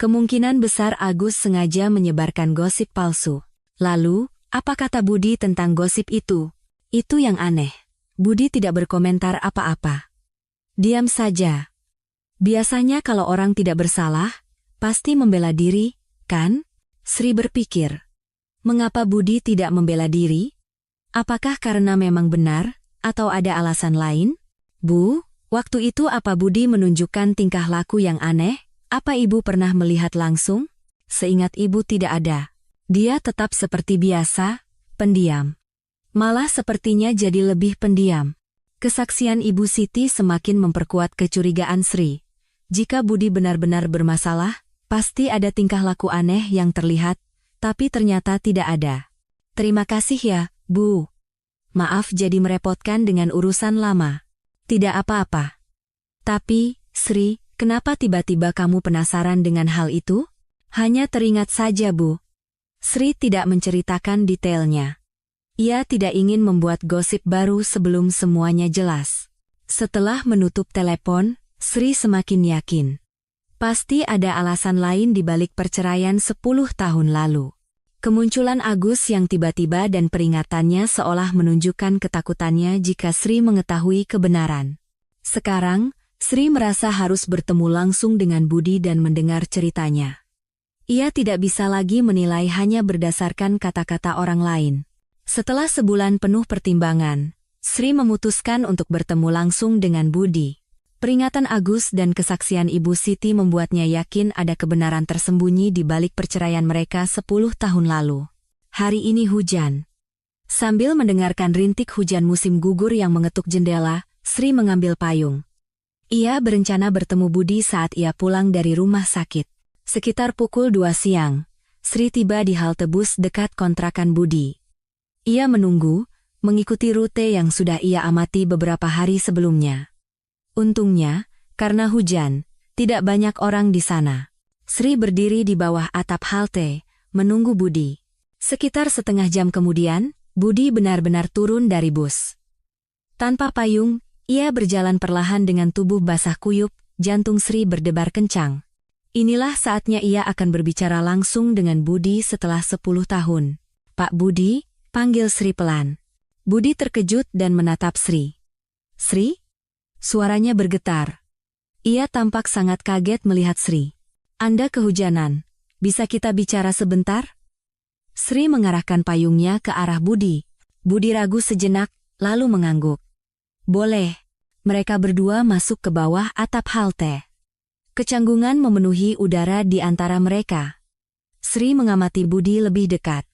Kemungkinan besar Agus sengaja menyebarkan gosip palsu. Lalu, apa kata Budi tentang gosip itu? Itu yang aneh. Budi tidak berkomentar apa-apa. Diam saja. Biasanya kalau orang tidak bersalah, pasti membela diri, kan? Sri berpikir. Mengapa Budi tidak membela diri? Apakah karena memang benar, atau ada alasan lain? Bu, waktu itu apa Budi menunjukkan tingkah laku yang aneh? Apa Ibu pernah melihat langsung? Seingat Ibu tidak ada. Dia tetap seperti biasa, pendiam. Malah sepertinya jadi lebih pendiam. Kesaksian Ibu Siti semakin memperkuat kecurigaan Sri. Jika Budi benar-benar bermasalah, pasti ada tingkah laku aneh yang terlihat, tapi ternyata tidak ada. Terima kasih ya, Bu. Maaf jadi merepotkan dengan urusan lama. Tidak apa-apa. Tapi, Sri, kenapa tiba-tiba kamu penasaran dengan hal itu? Hanya teringat saja, Bu. Sri tidak menceritakan detailnya. Ia tidak ingin membuat gosip baru sebelum semuanya jelas. Setelah menutup telepon, Sri semakin yakin. Pasti ada alasan lain di balik perceraian 10 tahun lalu. Kemunculan Agus yang tiba-tiba dan peringatannya seolah menunjukkan ketakutannya jika Sri mengetahui kebenaran. Sekarang, Sri merasa harus bertemu langsung dengan Budi dan mendengar ceritanya. Ia tidak bisa lagi menilai hanya berdasarkan kata-kata orang lain. Setelah sebulan penuh pertimbangan, Sri memutuskan untuk bertemu langsung dengan Budi. Peringatan Agus dan kesaksian Ibu Siti membuatnya yakin ada kebenaran tersembunyi di balik perceraian mereka 10 tahun lalu. Hari ini hujan. Sambil mendengarkan rintik hujan musim gugur yang mengetuk jendela, Sri mengambil payung. Ia berencana bertemu Budi saat ia pulang dari rumah sakit. Sekitar pukul 2 siang, Sri tiba di halte bus dekat kontrakan Budi. Ia menunggu, mengikuti rute yang sudah ia amati beberapa hari sebelumnya. Untungnya, karena hujan, tidak banyak orang di sana. Sri berdiri di bawah atap halte, menunggu Budi. Sekitar setengah jam kemudian, Budi benar-benar turun dari bus. Tanpa payung, ia berjalan perlahan dengan tubuh basah kuyup, jantung Sri berdebar kencang. Inilah saatnya ia akan berbicara langsung dengan Budi setelah 10 tahun. "Pak Budi," panggil Sri pelan. Budi terkejut dan menatap Sri. "Sri?" Suaranya bergetar. Ia tampak sangat kaget melihat Sri. "Anda kehujanan. Bisa kita bicara sebentar?" Sri mengarahkan payungnya ke arah Budi. Budi ragu sejenak, lalu mengangguk. "Boleh." Mereka berdua masuk ke bawah atap halte. Kecanggungan memenuhi udara di antara mereka. Sri mengamati Budi lebih dekat.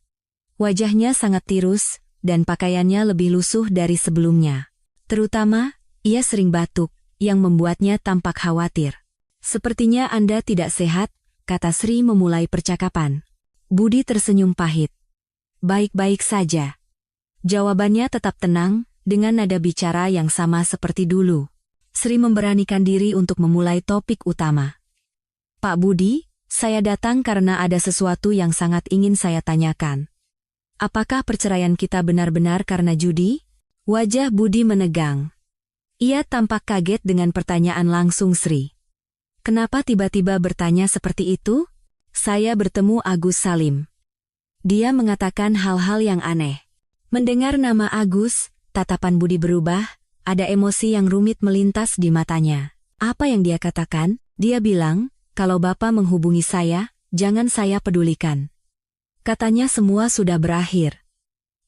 Wajahnya sangat tirus, dan pakaiannya lebih lusuh dari sebelumnya. Terutama, ia sering batuk, yang membuatnya tampak khawatir. "Sepertinya Anda tidak sehat," kata Sri memulai percakapan. Budi tersenyum pahit. "Baik-baik saja." Jawabannya tetap tenang, dengan nada bicara yang sama seperti dulu. Sri memberanikan diri untuk memulai topik utama. "Pak Budi, saya datang karena ada sesuatu yang sangat ingin saya tanyakan. Apakah perceraian kita benar-benar karena judi?" Wajah Budi menegang. Ia tampak kaget dengan pertanyaan langsung Sri. "Kenapa tiba-tiba bertanya seperti itu?" "Saya bertemu Agus Salim. Dia mengatakan hal-hal yang aneh." Mendengar nama Agus, tatapan Budi berubah, ada emosi yang rumit melintas di matanya. "Apa yang dia katakan?" "Dia bilang, kalau Bapak menghubungi saya, jangan saya pedulikan. Katanya semua sudah berakhir."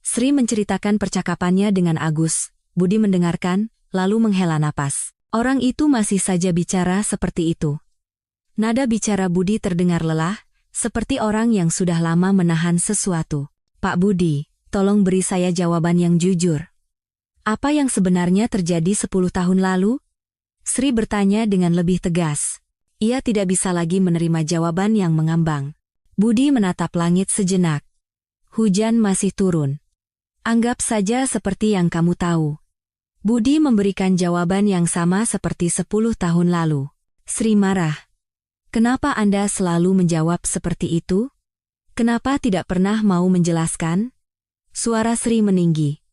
Sri menceritakan percakapannya dengan Agus. Budi mendengarkan, lalu menghela napas. Orang itu masih saja bicara seperti itu. Nada bicara Budi terdengar lelah, seperti orang yang sudah lama menahan sesuatu. "Pak Budi, tolong beri saya jawaban yang jujur. Apa yang sebenarnya terjadi 10 tahun lalu?" Sri bertanya dengan lebih tegas. Ia tidak bisa lagi menerima jawaban yang mengambang. Budi menatap langit sejenak. "Hujan masih turun. Anggap saja seperti yang kamu tahu." Budi memberikan jawaban yang sama seperti 10 tahun lalu. Sri marah. "Kenapa Anda selalu menjawab seperti itu? Kenapa tidak pernah mau menjelaskan?" Suara Sri meninggi.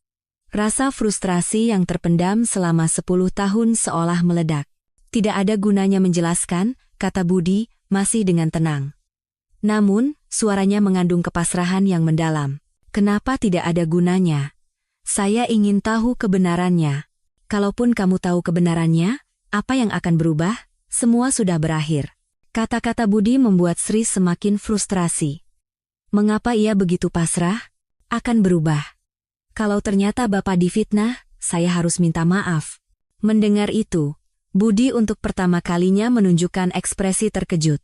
Rasa frustrasi yang terpendam selama 10 tahun seolah meledak. "Tidak ada gunanya menjelaskan," kata Budi, masih dengan tenang. Namun, suaranya mengandung kepasrahan yang mendalam. "Kenapa tidak ada gunanya? Saya ingin tahu kebenarannya. Kalaupun kamu tahu kebenarannya, apa yang akan berubah? Semua sudah berakhir." Kata-kata Budi membuat Sri semakin frustrasi. Mengapa ia begitu pasrah? Akan berubah. Kalau ternyata Bapak difitnah, saya harus minta maaf. Mendengar itu, Budi untuk pertama kalinya menunjukkan ekspresi terkejut.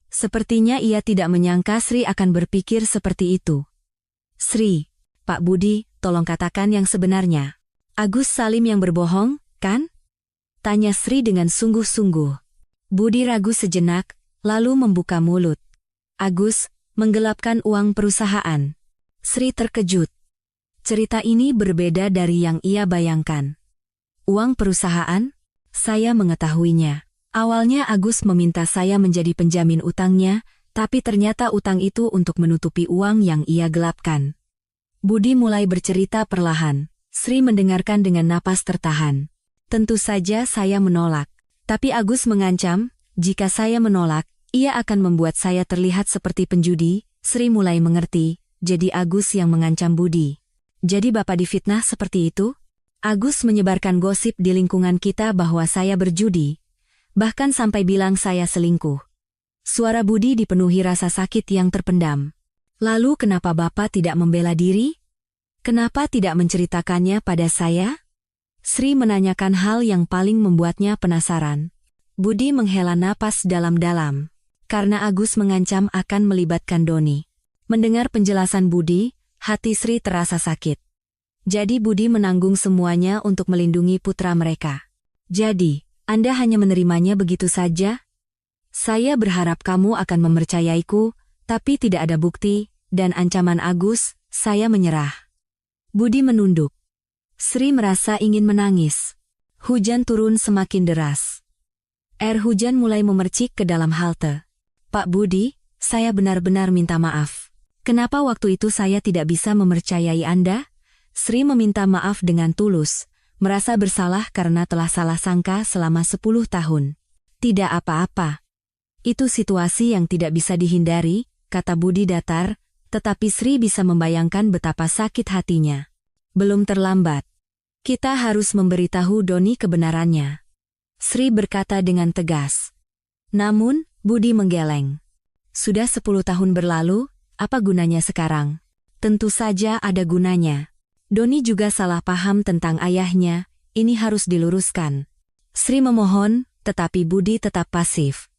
Sepertinya ia tidak menyangka Sri akan berpikir seperti itu. "Sri, Pak Budi, tolong katakan yang sebenarnya. Agus Salim yang berbohong, kan?" tanya Sri dengan sungguh-sungguh. Budi ragu sejenak, lalu membuka mulut. "Agus, menggelapkan uang perusahaan." Sri terkejut. Cerita ini berbeda dari yang ia bayangkan. "Uang perusahaan? Saya mengetahuinya. Awalnya Agus meminta saya menjadi penjamin utangnya, tapi ternyata utang itu untuk menutupi uang yang ia gelapkan." Budi mulai bercerita perlahan. Sri mendengarkan dengan napas tertahan. "Tentu saja saya menolak. Tapi Agus mengancam, Jika saya menolak, ia akan membuat saya terlihat seperti penjudi. Sri mulai mengerti, jadi Agus yang mengancam Budi. Jadi Bapak difitnah seperti itu? Agus menyebarkan gosip di lingkungan kita bahwa saya berjudi, bahkan sampai bilang saya selingkuh. Suara Budi dipenuhi rasa sakit yang terpendam. Lalu kenapa Bapak tidak membela diri? Kenapa tidak menceritakannya pada saya? Sri menanyakan hal yang paling membuatnya penasaran. Budi menghela napas dalam-dalam, karena Agus mengancam akan melibatkan Doni. Mendengar penjelasan Budi, hati Sri terasa sakit. Jadi Budi menanggung semuanya untuk melindungi putra mereka. Jadi, Anda hanya menerimanya begitu saja? Saya berharap kamu akan mempercayaiku, tapi tidak ada bukti, dan ancaman Agus, saya menyerah. Budi menunduk. Sri merasa ingin menangis. Hujan turun semakin deras. Air hujan mulai memercik ke dalam halte. Pak Budi, saya benar-benar minta maaf. Kenapa waktu itu saya tidak bisa mempercayai Anda? Sri meminta maaf dengan tulus, merasa bersalah karena telah salah sangka selama 10 tahun. Tidak apa-apa. Itu situasi yang tidak bisa dihindari, kata Budi datar, tetapi Sri bisa membayangkan betapa sakit hatinya. Belum terlambat. Kita harus memberitahu Doni kebenarannya. Sri berkata dengan tegas. Namun, Budi menggeleng. Sudah 10 tahun berlalu, apa gunanya sekarang? Tentu saja ada gunanya. Doni juga salah paham tentang ayahnya, ini harus diluruskan. Sri memohon, tetapi Budi tetap pasif.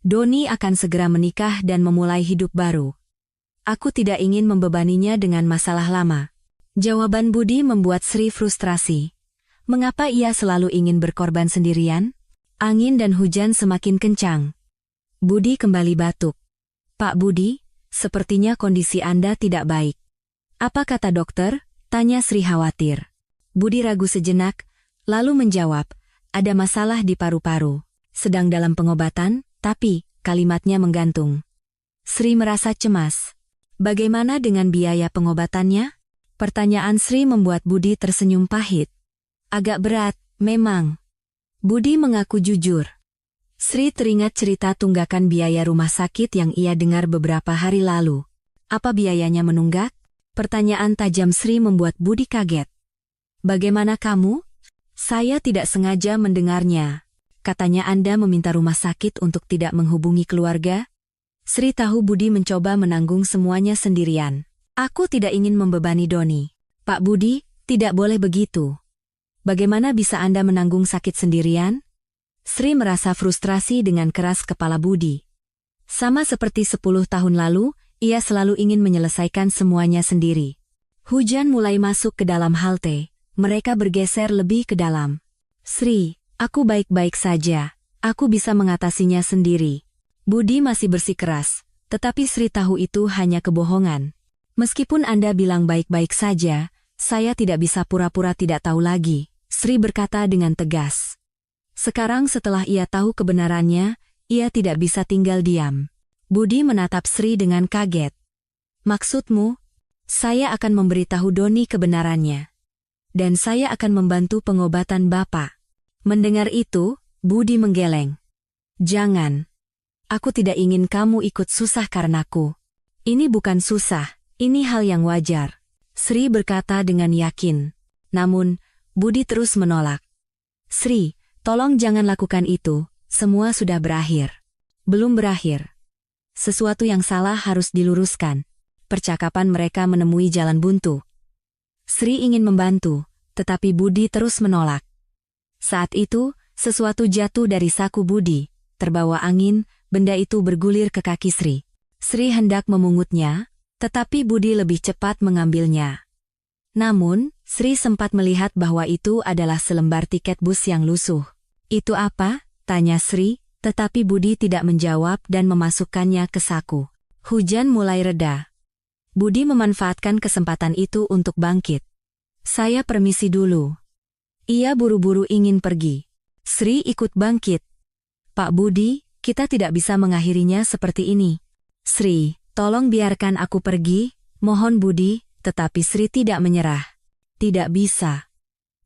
Doni akan segera menikah dan memulai hidup baru. Aku tidak ingin membebaninya dengan masalah lama. Jawaban Budi membuat Sri frustrasi. Mengapa ia selalu ingin berkorban sendirian? Angin dan hujan semakin kencang. Budi kembali batuk. Pak Budi, sepertinya kondisi Anda tidak baik. Apa kata dokter? Tanya Sri khawatir. Budi ragu sejenak, lalu menjawab, ada masalah di paru-paru. Sedang dalam pengobatan, tapi kalimatnya menggantung. Sri merasa cemas. Bagaimana dengan biaya pengobatannya? Pertanyaan Sri membuat Budi tersenyum pahit. Agak berat, memang. Budi mengaku jujur. Sri teringat cerita tunggakan biaya rumah sakit yang ia dengar beberapa hari lalu. Apa biayanya menunggak? Pertanyaan tajam Sri membuat Budi kaget. Bagaimana kamu? Saya tidak sengaja mendengarnya. Katanya Anda meminta rumah sakit untuk tidak menghubungi keluarga? Sri tahu Budi mencoba menanggung semuanya sendirian. Aku tidak ingin membebani Doni. Pak Budi, tidak boleh begitu. Bagaimana bisa Anda menanggung sakit sendirian? Sri merasa frustrasi dengan keras kepala Budi. Sama seperti 10 tahun lalu, ia selalu ingin menyelesaikan semuanya sendiri. Hujan mulai masuk ke dalam halte. Mereka bergeser lebih ke dalam. Sri, aku baik-baik saja. Aku bisa mengatasinya sendiri. Budi masih bersikeras, tetapi Sri tahu itu hanya kebohongan. Meskipun Anda bilang baik-baik saja, saya tidak bisa pura-pura tidak tahu lagi, Sri berkata dengan tegas. Sekarang setelah ia tahu kebenarannya, ia tidak bisa tinggal diam. Budi menatap Sri dengan kaget. Maksudmu? Saya akan memberitahu Doni kebenarannya. Dan saya akan membantu pengobatan Bapak. Mendengar itu, Budi menggeleng. Jangan. Aku tidak ingin kamu ikut susah karenaku. Ini bukan susah, ini hal yang wajar. Sri berkata dengan yakin. Namun, Budi terus menolak. Sri, tolong jangan lakukan itu, semua sudah berakhir. Belum berakhir. Sesuatu yang salah harus diluruskan. Percakapan mereka menemui jalan buntu. Sri ingin membantu, tetapi Budi terus menolak. Saat itu, sesuatu jatuh dari saku Budi. Terbawa angin, benda itu bergulir ke kaki Sri. Sri hendak memungutnya, tetapi Budi lebih cepat mengambilnya. Namun, Sri sempat melihat bahwa itu adalah selembar tiket bus yang lusuh. Itu apa? Tanya Sri. Tetapi Budi tidak menjawab dan memasukkannya ke saku. Hujan mulai reda. Budi memanfaatkan kesempatan itu untuk bangkit. Saya permisi dulu. Ia buru-buru ingin pergi. Sri ikut bangkit. Pak Budi, kita tidak bisa mengakhirinya seperti ini. Sri, tolong biarkan aku pergi, mohon Budi, tetapi Sri tidak menyerah. Tidak bisa.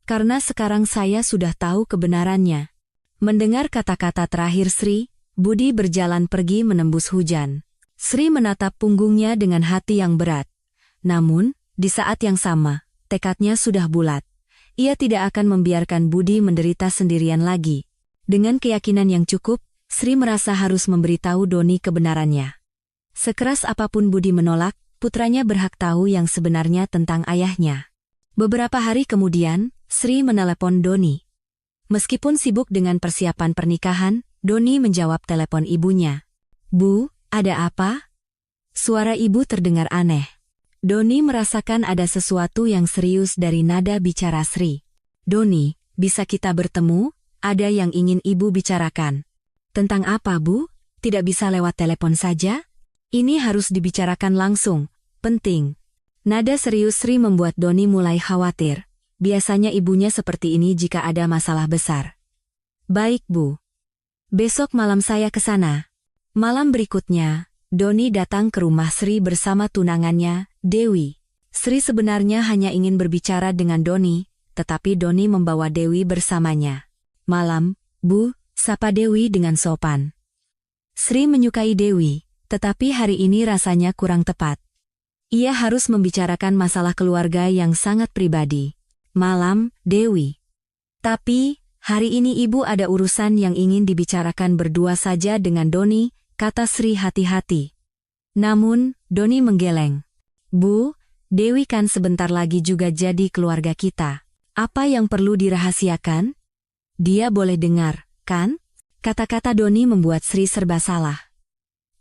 Karena sekarang saya sudah tahu kebenarannya. Mendengar kata-kata terakhir Sri, Budi berjalan pergi menembus hujan. Sri menatap punggungnya dengan hati yang berat. Namun, di saat yang sama, tekadnya sudah bulat. Ia tidak akan membiarkan Budi menderita sendirian lagi. Dengan keyakinan yang cukup, Sri merasa harus memberitahu Doni kebenarannya. Sekeras apapun Budi menolak, putranya berhak tahu yang sebenarnya tentang ayahnya. Beberapa hari kemudian, Sri menelepon Doni. Meskipun sibuk dengan persiapan pernikahan, Doni menjawab telepon ibunya. "Bu, ada apa?" Suara ibu terdengar aneh. Doni merasakan ada sesuatu yang serius dari nada bicara Sri. "Doni, bisa kita bertemu? Ada yang ingin ibu bicarakan." "Tentang apa, Bu? Tidak bisa lewat telepon saja? Ini harus dibicarakan langsung, penting." Nada serius Sri membuat Doni mulai khawatir. Biasanya ibunya seperti ini jika ada masalah besar. "Baik, Bu. Besok malam saya ke sana." Malam berikutnya, Doni datang ke rumah Sri bersama tunangannya, Dewi. Sri sebenarnya hanya ingin berbicara dengan Doni, tetapi Doni membawa Dewi bersamanya. "Malam, Bu," sapa Dewi dengan sopan. Sri menyukai Dewi, tetapi hari ini rasanya kurang tepat. Ia harus membicarakan masalah keluarga yang sangat pribadi. "Malam, Dewi. Tapi, hari ini ibu ada urusan yang ingin dibicarakan berdua saja dengan Doni," kata Sri hati-hati. Namun, Doni menggeleng. "Bu, Dewi kan sebentar lagi juga jadi keluarga kita. Apa yang perlu dirahasiakan? Dia boleh dengar, kan?" Kata-kata Doni membuat Sri serba salah.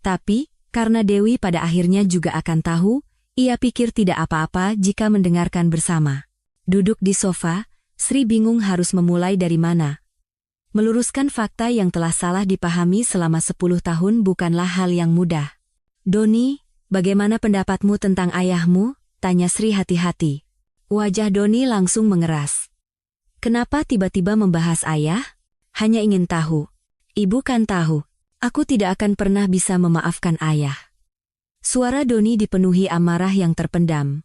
Tapi, karena Dewi pada akhirnya juga akan tahu, ia pikir tidak apa-apa jika mendengarkan bersama. Duduk di sofa, Sri bingung harus memulai dari mana. Meluruskan fakta yang telah salah dipahami selama 10 tahun bukanlah hal yang mudah. "Doni, bagaimana pendapatmu tentang ayahmu?" tanya Sri hati-hati. Wajah Doni langsung mengeras. "Kenapa tiba-tiba membahas ayah? Hanya ingin tahu." "Ibu kan tahu, aku tidak akan pernah bisa memaafkan ayah." Suara Doni dipenuhi amarah yang terpendam.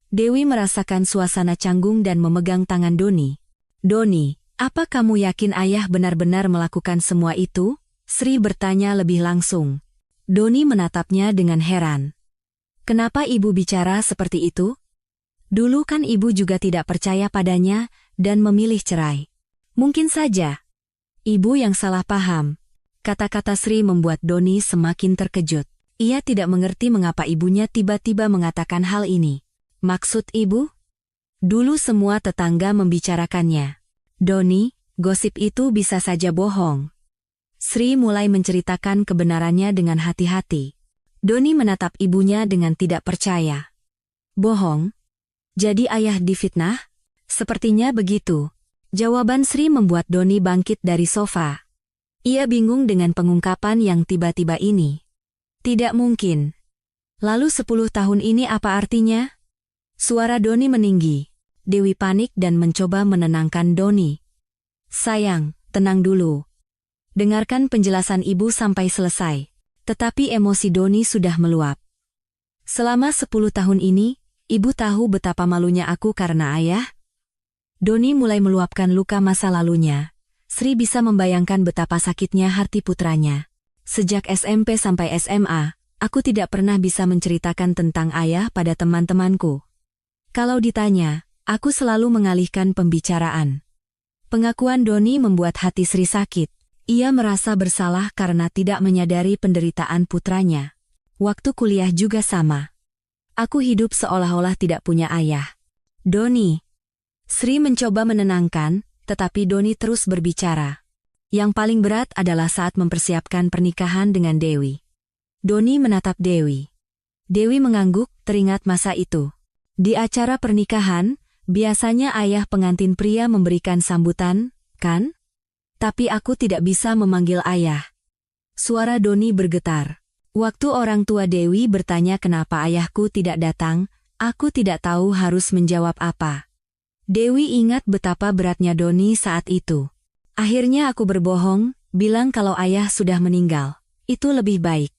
Dewi merasakan suasana canggung dan memegang tangan Doni. "Doni, apa kamu yakin ayah benar-benar melakukan semua itu?" Sri bertanya lebih langsung. Doni menatapnya dengan heran. "Kenapa ibu bicara seperti itu? Dulu kan ibu juga tidak percaya padanya dan memilih cerai." "Mungkin saja ibu yang salah paham." Kata-kata Sri membuat Doni semakin terkejut. Ia tidak mengerti mengapa ibunya tiba-tiba mengatakan hal ini. "Maksud ibu?" "Dulu semua tetangga membicarakannya." "Doni, gosip itu bisa saja bohong." Sri mulai menceritakan kebenarannya dengan hati-hati. Doni menatap ibunya dengan tidak percaya. "Bohong? Jadi ayah difitnah?" "Sepertinya begitu." Jawaban Sri membuat Doni bangkit dari sofa. Ia bingung dengan pengungkapan yang tiba-tiba ini. Tidak mungkin. Lalu 10 tahun ini apa artinya? Suara Doni meninggi. Dewi panik dan mencoba menenangkan Doni. "Sayang, tenang dulu. Dengarkan penjelasan ibu sampai selesai." Tetapi emosi Doni sudah meluap. "Selama 10 tahun ini, ibu tahu betapa malunya aku karena ayah?" Doni mulai meluapkan luka masa lalunya. Sri bisa membayangkan betapa sakitnya hati putranya. "Sejak SMP sampai SMA, aku tidak pernah bisa menceritakan tentang ayah pada teman-temanku. Kalau ditanya, aku selalu mengalihkan pembicaraan." Pengakuan Doni membuat hati Sri sakit. Ia merasa bersalah karena tidak menyadari penderitaan putranya. Waktu kuliah juga sama. "Aku hidup seolah-olah tidak punya ayah." "Doni." Sri mencoba menenangkan, tetapi Doni terus berbicara. Yang paling berat adalah saat mempersiapkan pernikahan dengan Dewi. Doni menatap Dewi. Dewi mengangguk, teringat masa itu. Di acara pernikahan, biasanya ayah pengantin pria memberikan sambutan, kan? Tapi aku tidak bisa memanggil ayah. Suara Doni bergetar. Waktu orang tua Dewi bertanya kenapa ayahku tidak datang, aku tidak tahu harus menjawab apa. Dewi ingat betapa beratnya Doni saat itu. "Akhirnya aku berbohong, bilang kalau ayah sudah meninggal. Itu lebih baik."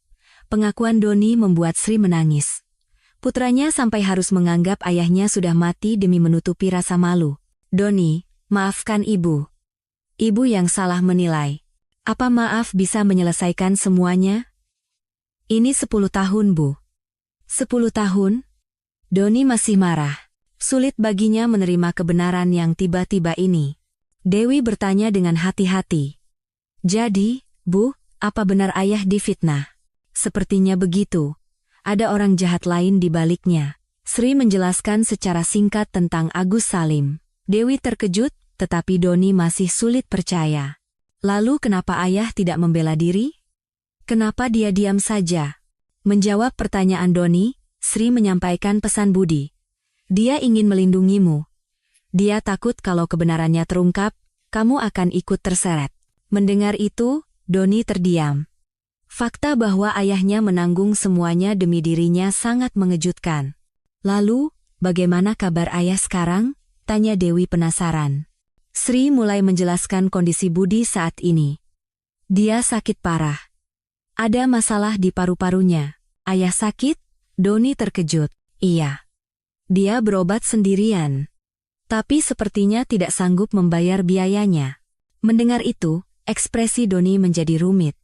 Pengakuan Doni membuat Sri menangis. Putranya sampai harus menganggap ayahnya sudah mati demi menutupi rasa malu. "Doni, maafkan ibu. Ibu yang salah menilai. Apa maaf bisa menyelesaikan semuanya? Ini 10 tahun, Bu. 10 tahun? Doni masih marah. Sulit baginya menerima kebenaran yang tiba-tiba ini. Dewi bertanya dengan hati-hati. Jadi, Bu, apa benar ayah difitnah? Sepertinya begitu. Ada orang jahat lain di baliknya. Sri menjelaskan secara singkat tentang Agus Salim. Dewi terkejut, tetapi Doni masih sulit percaya. Lalu kenapa ayah tidak membela diri? Kenapa dia diam saja? Menjawab pertanyaan Doni, Sri menyampaikan pesan budi. Dia ingin melindungimu. Dia takut kalau kebenarannya terungkap, kamu akan ikut terseret. Mendengar itu, Doni terdiam. Fakta bahwa ayahnya menanggung semuanya demi dirinya sangat mengejutkan. Lalu, bagaimana kabar ayah sekarang? Tanya Dewi penasaran. Sri mulai menjelaskan kondisi Budi saat ini. Dia sakit parah. Ada masalah di paru-parunya. Ayah sakit? Doni terkejut. Iya. Dia berobat sendirian. Tapi sepertinya tidak sanggup membayar biayanya. Mendengar itu, ekspresi Doni menjadi rumit.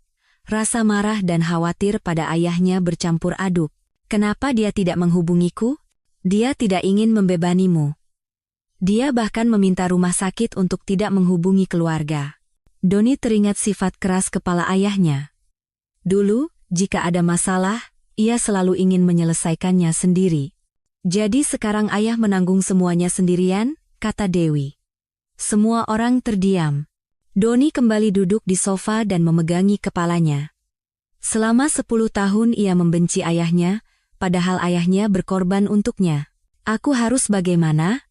Rasa marah dan khawatir pada ayahnya bercampur aduk. Kenapa dia tidak menghubungiku? Dia tidak ingin membebanimu. Dia bahkan meminta rumah sakit untuk tidak menghubungi keluarga. Doni teringat sifat keras kepala ayahnya. Dulu, jika ada masalah, ia selalu ingin menyelesaikannya sendiri. Jadi sekarang ayah menanggung semuanya sendirian, kata Dewi. Semua orang terdiam. Doni kembali duduk di sofa dan memegangi kepalanya. Selama 10 tahun ia membenci ayahnya, padahal ayahnya berkorban untuknya. Aku harus bagaimana?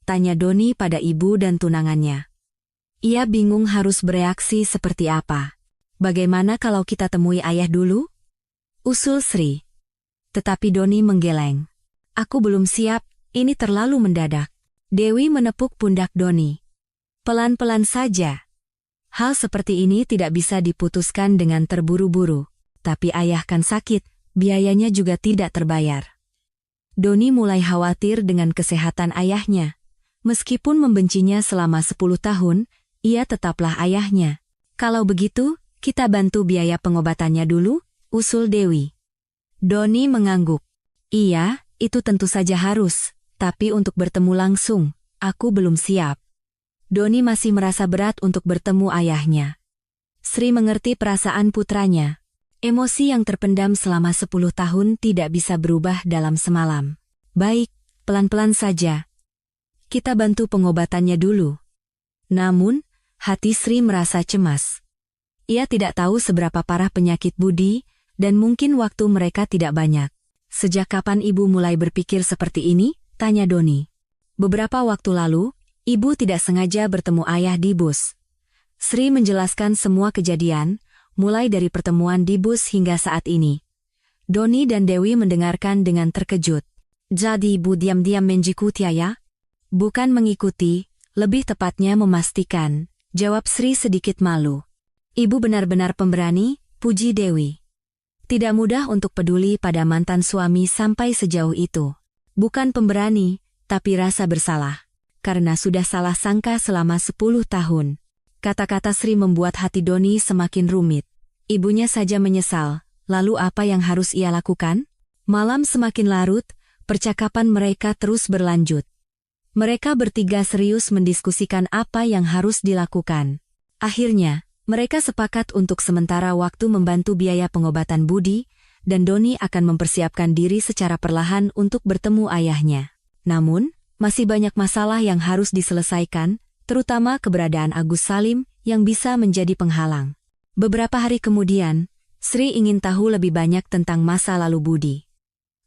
Tanya Doni pada ibu dan tunangannya. Ia bingung harus bereaksi seperti apa. Bagaimana kalau kita temui ayah dulu? Usul Sri. Tetapi Doni menggeleng. Aku belum siap, ini terlalu mendadak. Dewi menepuk pundak Doni. Pelan-pelan saja. Hal seperti ini tidak bisa diputuskan dengan terburu-buru. Tapi ayah kan sakit, biayanya juga tidak terbayar. Doni mulai khawatir dengan kesehatan ayahnya. Meskipun membencinya selama 10 tahun, ia tetaplah ayahnya. Kalau begitu, kita bantu biaya pengobatannya dulu, usul Dewi. Doni mengangguk. Iya, itu tentu saja harus, tapi untuk bertemu langsung, aku belum siap. Doni masih merasa berat untuk bertemu ayahnya. Sri mengerti perasaan putranya. Emosi yang terpendam selama 10 tahun tidak bisa berubah dalam semalam. Baik, pelan-pelan saja. Kita bantu pengobatannya dulu. Namun, hati Sri merasa cemas. Ia tidak tahu seberapa parah penyakit Budi, dan mungkin waktu mereka tidak banyak. Sejak kapan ibu mulai berpikir seperti ini? Tanya Doni. Beberapa waktu lalu, ibu tidak sengaja bertemu ayah di bus. Sri menjelaskan semua kejadian, mulai dari pertemuan di bus hingga saat ini. Doni dan Dewi mendengarkan dengan terkejut. Jadi ibu diam-diam mengikuti ayah? Bukan mengikuti, lebih tepatnya memastikan, jawab Sri sedikit malu. Ibu benar-benar pemberani, puji Dewi. Tidak mudah untuk peduli pada mantan suami sampai sejauh itu. Bukan pemberani, tapi rasa bersalah. Karena sudah salah sangka selama 10 tahun. Kata-kata Sri membuat hati Doni semakin rumit. Ibunya saja menyesal, lalu apa yang harus ia lakukan? Malam semakin larut, percakapan mereka terus berlanjut. Mereka bertiga serius mendiskusikan apa yang harus dilakukan. Akhirnya, mereka sepakat untuk sementara waktu membantu biaya pengobatan Budi, dan Doni akan mempersiapkan diri secara perlahan untuk bertemu ayahnya. Namun, masih banyak masalah yang harus diselesaikan, terutama keberadaan Agus Salim yang bisa menjadi penghalang. Beberapa hari kemudian, Sri ingin tahu lebih banyak tentang masa lalu Budi.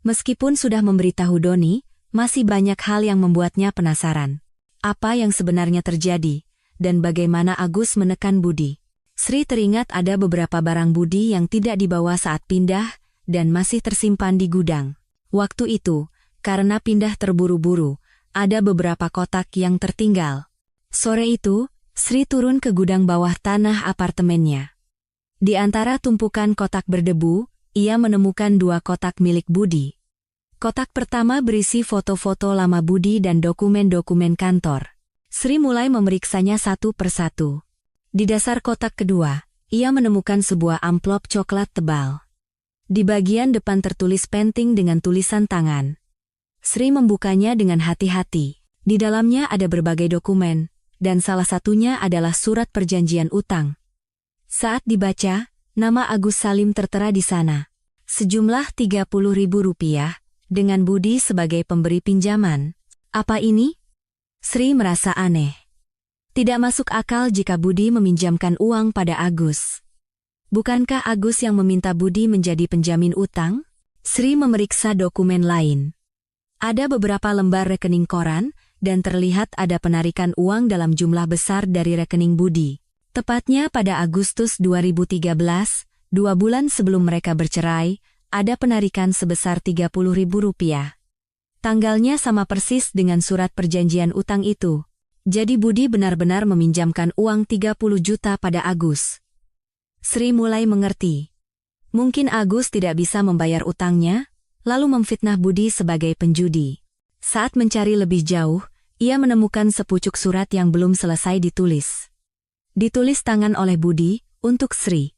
Meskipun sudah memberitahu Doni, masih banyak hal yang membuatnya penasaran. Apa yang sebenarnya terjadi, dan bagaimana Agus menekan Budi. Sri teringat ada beberapa barang Budi yang tidak dibawa saat pindah, dan masih tersimpan di gudang. Waktu itu, karena pindah terburu-buru, ada beberapa kotak yang tertinggal. Sore itu, Sri turun ke gudang bawah tanah apartemennya. Di antara tumpukan kotak berdebu, ia menemukan 2 kotak milik Budi. Kotak pertama berisi foto-foto lama Budi dan dokumen-dokumen kantor. Sri mulai memeriksanya satu persatu. Di dasar kotak kedua, ia menemukan sebuah amplop coklat tebal. Di bagian depan tertulis penting dengan tulisan tangan. Sri membukanya dengan hati-hati. Di dalamnya ada berbagai dokumen, dan salah satunya adalah surat perjanjian utang. Saat dibaca, nama Agus Salim tertera di sana. Sejumlah Rp30.000, dengan Budi sebagai pemberi pinjaman. Apa ini? Sri merasa aneh. Tidak masuk akal jika Budi meminjamkan uang pada Agus. Bukankah Agus yang meminta Budi menjadi penjamin utang? Sri memeriksa dokumen lain. Ada beberapa lembar rekening koran, dan terlihat ada penarikan uang dalam jumlah besar dari rekening Budi. Tepatnya pada Agustus 2013, 2 bulan sebelum mereka bercerai, ada penarikan sebesar Rp30.000. Tanggalnya sama persis dengan surat perjanjian utang itu. Jadi Budi benar-benar meminjamkan uang 30 juta pada Agus. Sri mulai mengerti. Mungkin Agus tidak bisa membayar utangnya, lalu memfitnah Budi sebagai penjudi. Saat mencari lebih jauh, ia menemukan sepucuk surat yang belum selesai ditulis. Ditulis tangan oleh Budi, untuk Sri.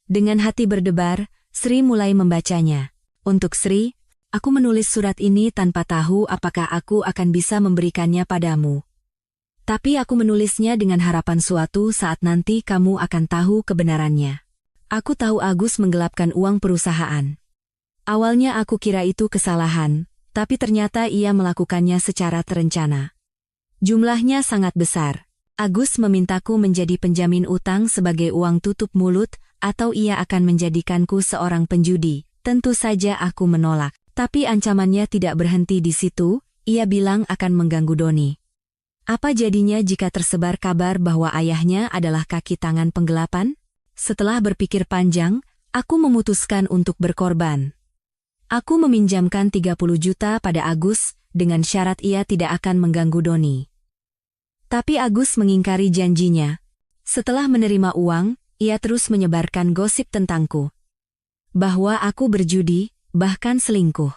Dengan hati berdebar, Sri mulai membacanya. Untuk Sri, aku menulis surat ini tanpa tahu apakah aku akan bisa memberikannya padamu. Tapi aku menulisnya dengan harapan suatu saat nanti kamu akan tahu kebenarannya. Aku tahu Agus menggelapkan uang perusahaan. Awalnya aku kira itu kesalahan, tapi ternyata ia melakukannya secara terencana. Jumlahnya sangat besar. Agus memintaku menjadi penjamin utang sebagai uang tutup mulut, atau ia akan menjadikanku seorang penjudi. Tentu saja aku menolak. Tapi ancamannya tidak berhenti di situ, ia bilang akan mengganggu Doni. Apa jadinya jika tersebar kabar bahwa ayahnya adalah kaki tangan penggelapan? Setelah berpikir panjang, aku memutuskan untuk berkorban. Aku meminjamkan 30 juta pada Agus, dengan syarat ia tidak akan mengganggu Doni. Tapi Agus mengingkari janjinya. Setelah menerima uang, ia terus menyebarkan gosip tentangku. Bahwa aku berjudi, bahkan selingkuh.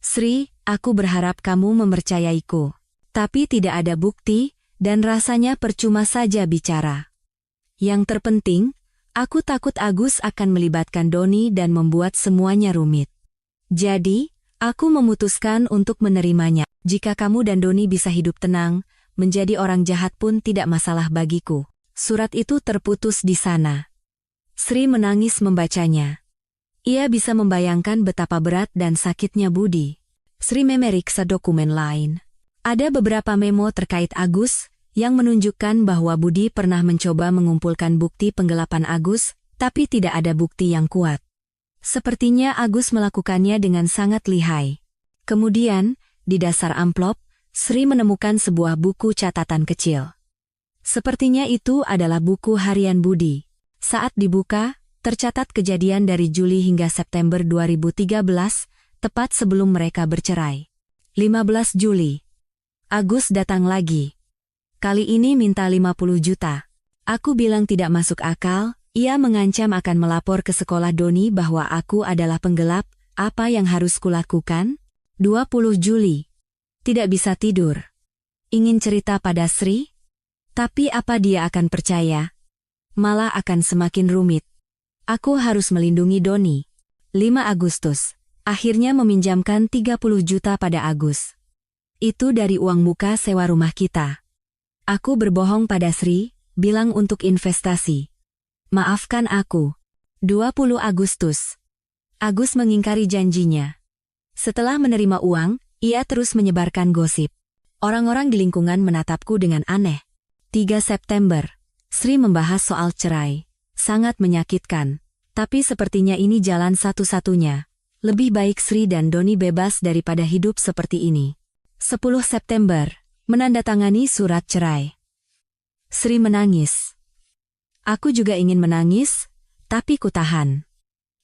Sri, aku berharap kamu mempercayaiku. Tapi tidak ada bukti, dan rasanya percuma saja bicara. Yang terpenting, aku takut Agus akan melibatkan Doni dan membuat semuanya rumit. Jadi, aku memutuskan untuk menerimanya. Jika kamu dan Doni bisa hidup tenang, menjadi orang jahat pun tidak masalah bagiku. Surat itu terputus di sana. Sri menangis membacanya. Ia bisa membayangkan betapa berat dan sakitnya Budi. Sri memeriksa dokumen lain. Ada beberapa memo terkait Agus, yang menunjukkan bahwa Budi pernah mencoba mengumpulkan bukti penggelapan Agus, tapi tidak ada bukti yang kuat. Sepertinya Agus melakukannya dengan sangat lihai. Kemudian, di dasar amplop, Sri menemukan sebuah buku catatan kecil. Sepertinya itu adalah buku harian Budi. Saat dibuka, tercatat kejadian dari Juli hingga September 2013, tepat sebelum mereka bercerai. 15 Juli. Agus datang lagi. Kali ini minta 50 juta. Aku bilang tidak masuk akal, ia mengancam akan melapor ke sekolah Doni bahwa aku adalah penggelap, apa yang harus kulakukan? 20 Juli. Tidak bisa tidur. Ingin cerita pada Sri? Tapi apa dia akan percaya? Malah akan semakin rumit. Aku harus melindungi Doni. 5 Agustus. Akhirnya meminjamkan 30 juta pada Agus. Itu dari uang muka sewa rumah kita. Aku berbohong pada Sri, bilang untuk investasi. Maafkan aku. 20 Agustus. Agus mengingkari janjinya. Setelah menerima uang, ia terus menyebarkan gosip. Orang-orang di lingkungan menatapku dengan aneh. 3 September. Sri membahas soal cerai. Sangat menyakitkan. Tapi sepertinya ini jalan satu-satunya. Lebih baik Sri dan Doni bebas daripada hidup seperti ini. 10 September. Menandatangani surat cerai. Sri menangis. Aku juga ingin menangis, tapi kutahan.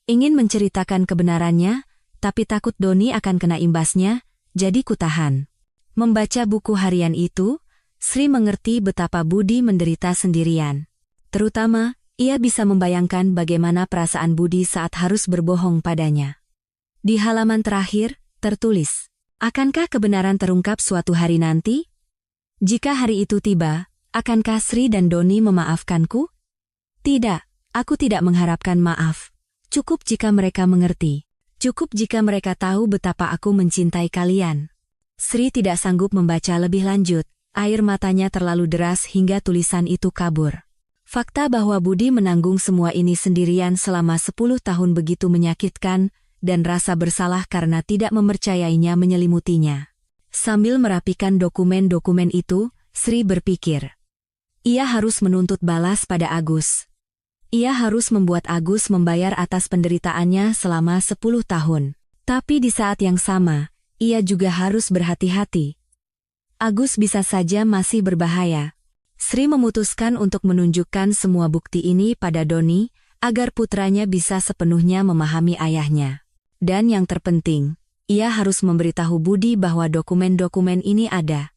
Ingin menceritakan kebenarannya, tapi takut Doni akan kena imbasnya, jadi kutahan. Membaca buku harian itu, Sri mengerti betapa Budi menderita sendirian. Terutama, ia bisa membayangkan bagaimana perasaan Budi saat harus berbohong padanya. Di halaman terakhir, tertulis, akankah kebenaran terungkap suatu hari nanti? Jika hari itu tiba, akankah Sri dan Doni memaafkanku? Tidak, Aku tidak mengharapkan maaf. Cukup jika mereka mengerti. Cukup jika mereka tahu betapa aku mencintai kalian. Sri tidak sanggup membaca lebih lanjut. Air matanya terlalu deras hingga tulisan itu kabur. Fakta bahwa Budi menanggung semua ini sendirian selama 10 tahun begitu menyakitkan, dan rasa bersalah karena tidak mempercayainya menyelimutinya. Sambil merapikan dokumen-dokumen itu, Sri berpikir. Ia harus menuntut balas pada Agus. Ia harus membuat Agus membayar atas penderitaannya selama 10 tahun. Tapi di saat yang sama, ia juga harus berhati-hati. Agus bisa saja masih berbahaya. Sri memutuskan untuk menunjukkan semua bukti ini pada Doni, agar putranya bisa sepenuhnya memahami ayahnya. Dan yang terpenting, ia harus memberitahu Budi bahwa dokumen-dokumen ini ada.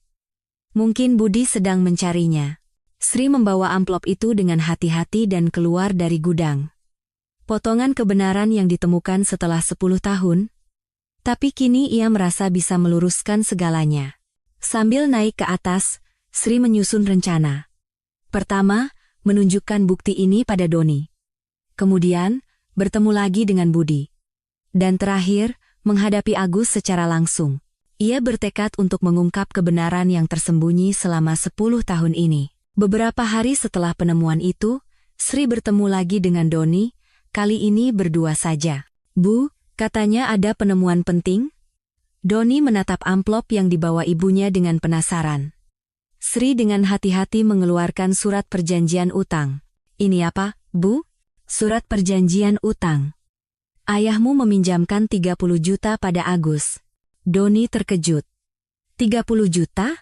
Mungkin Budi sedang mencarinya. Sri membawa amplop itu dengan hati-hati dan keluar dari gudang. Potongan kebenaran yang ditemukan setelah 10 tahun. Tapi kini ia merasa bisa meluruskan segalanya. Sambil naik ke atas, Sri menyusun rencana. Pertama, menunjukkan bukti ini pada Doni. Kemudian, bertemu lagi dengan Budi. Dan terakhir, menghadapi Agus secara langsung. Ia bertekad untuk mengungkap kebenaran yang tersembunyi selama 10 tahun ini. Beberapa hari setelah penemuan itu, Sri bertemu lagi dengan Doni, kali ini berdua saja. "Bu, katanya ada penemuan penting?" Doni menatap amplop yang dibawa ibunya dengan penasaran. Sri dengan hati-hati mengeluarkan surat perjanjian utang. "Ini apa, Bu?" "Surat perjanjian utang. Ayahmu meminjamkan 30 juta pada Agus." Doni terkejut. 30 juta?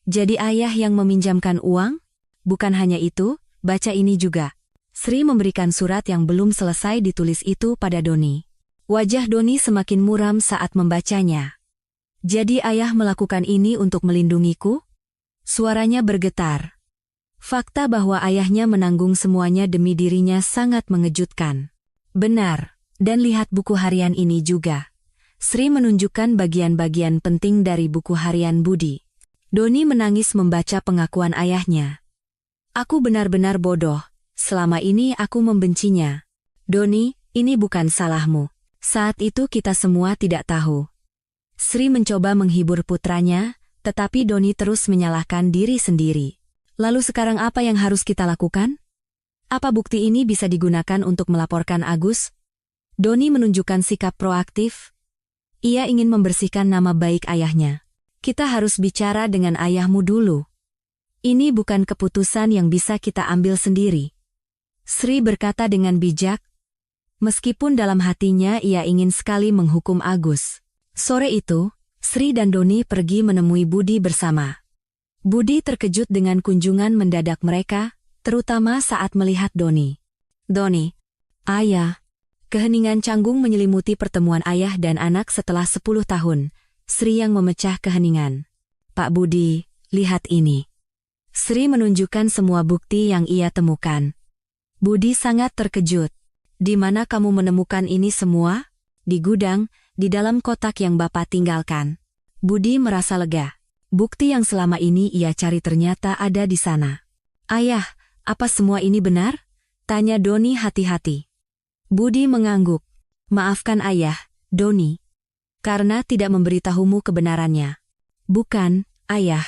Jadi ayah yang meminjamkan uang? Bukan hanya itu, baca ini juga. Sri memberikan surat yang belum selesai ditulis itu pada Doni. Wajah Doni semakin muram saat membacanya. "Jadi ayah melakukan ini untuk melindungiku?" Suaranya bergetar. Fakta bahwa ayahnya menanggung semuanya demi dirinya sangat mengejutkan. "Benar, dan lihat buku harian ini juga." Sri menunjukkan bagian-bagian penting dari buku harian Budi. Doni menangis membaca pengakuan ayahnya. "Aku benar-benar bodoh, selama ini aku membencinya. Doni, ini bukan salahmu. Saat itu kita semua tidak tahu." Sri mencoba menghibur putranya, tetapi Doni terus menyalahkan diri sendiri. "Lalu sekarang apa yang harus kita lakukan? Apa bukti ini bisa digunakan untuk melaporkan Agus?" Doni menunjukkan sikap proaktif. Ia ingin membersihkan nama baik ayahnya. "Kita harus bicara dengan ayahmu dulu. Ini bukan keputusan yang bisa kita ambil sendiri." Sri berkata dengan bijak, meskipun dalam hatinya ia ingin sekali menghukum Agus. Sore itu, Sri dan Doni pergi menemui Budi bersama. Budi terkejut dengan kunjungan mendadak mereka, terutama saat melihat Doni. "Doni, ayah." Keheningan canggung menyelimuti pertemuan ayah dan anak setelah 10 tahun. Sri yang memecah keheningan. "Pak Budi, lihat ini." Sri menunjukkan semua bukti yang ia temukan. Budi sangat terkejut. "Di mana kamu menemukan ini semua?" "Di gudang, di dalam kotak yang Bapak tinggalkan." Budi merasa lega. Bukti yang selama ini ia cari ternyata ada di sana. "Ayah, apa semua ini benar?" tanya Doni hati-hati. Budi mengangguk. "Maafkan ayah, Doni. Karena tidak memberitahumu kebenarannya." "Bukan, ayah.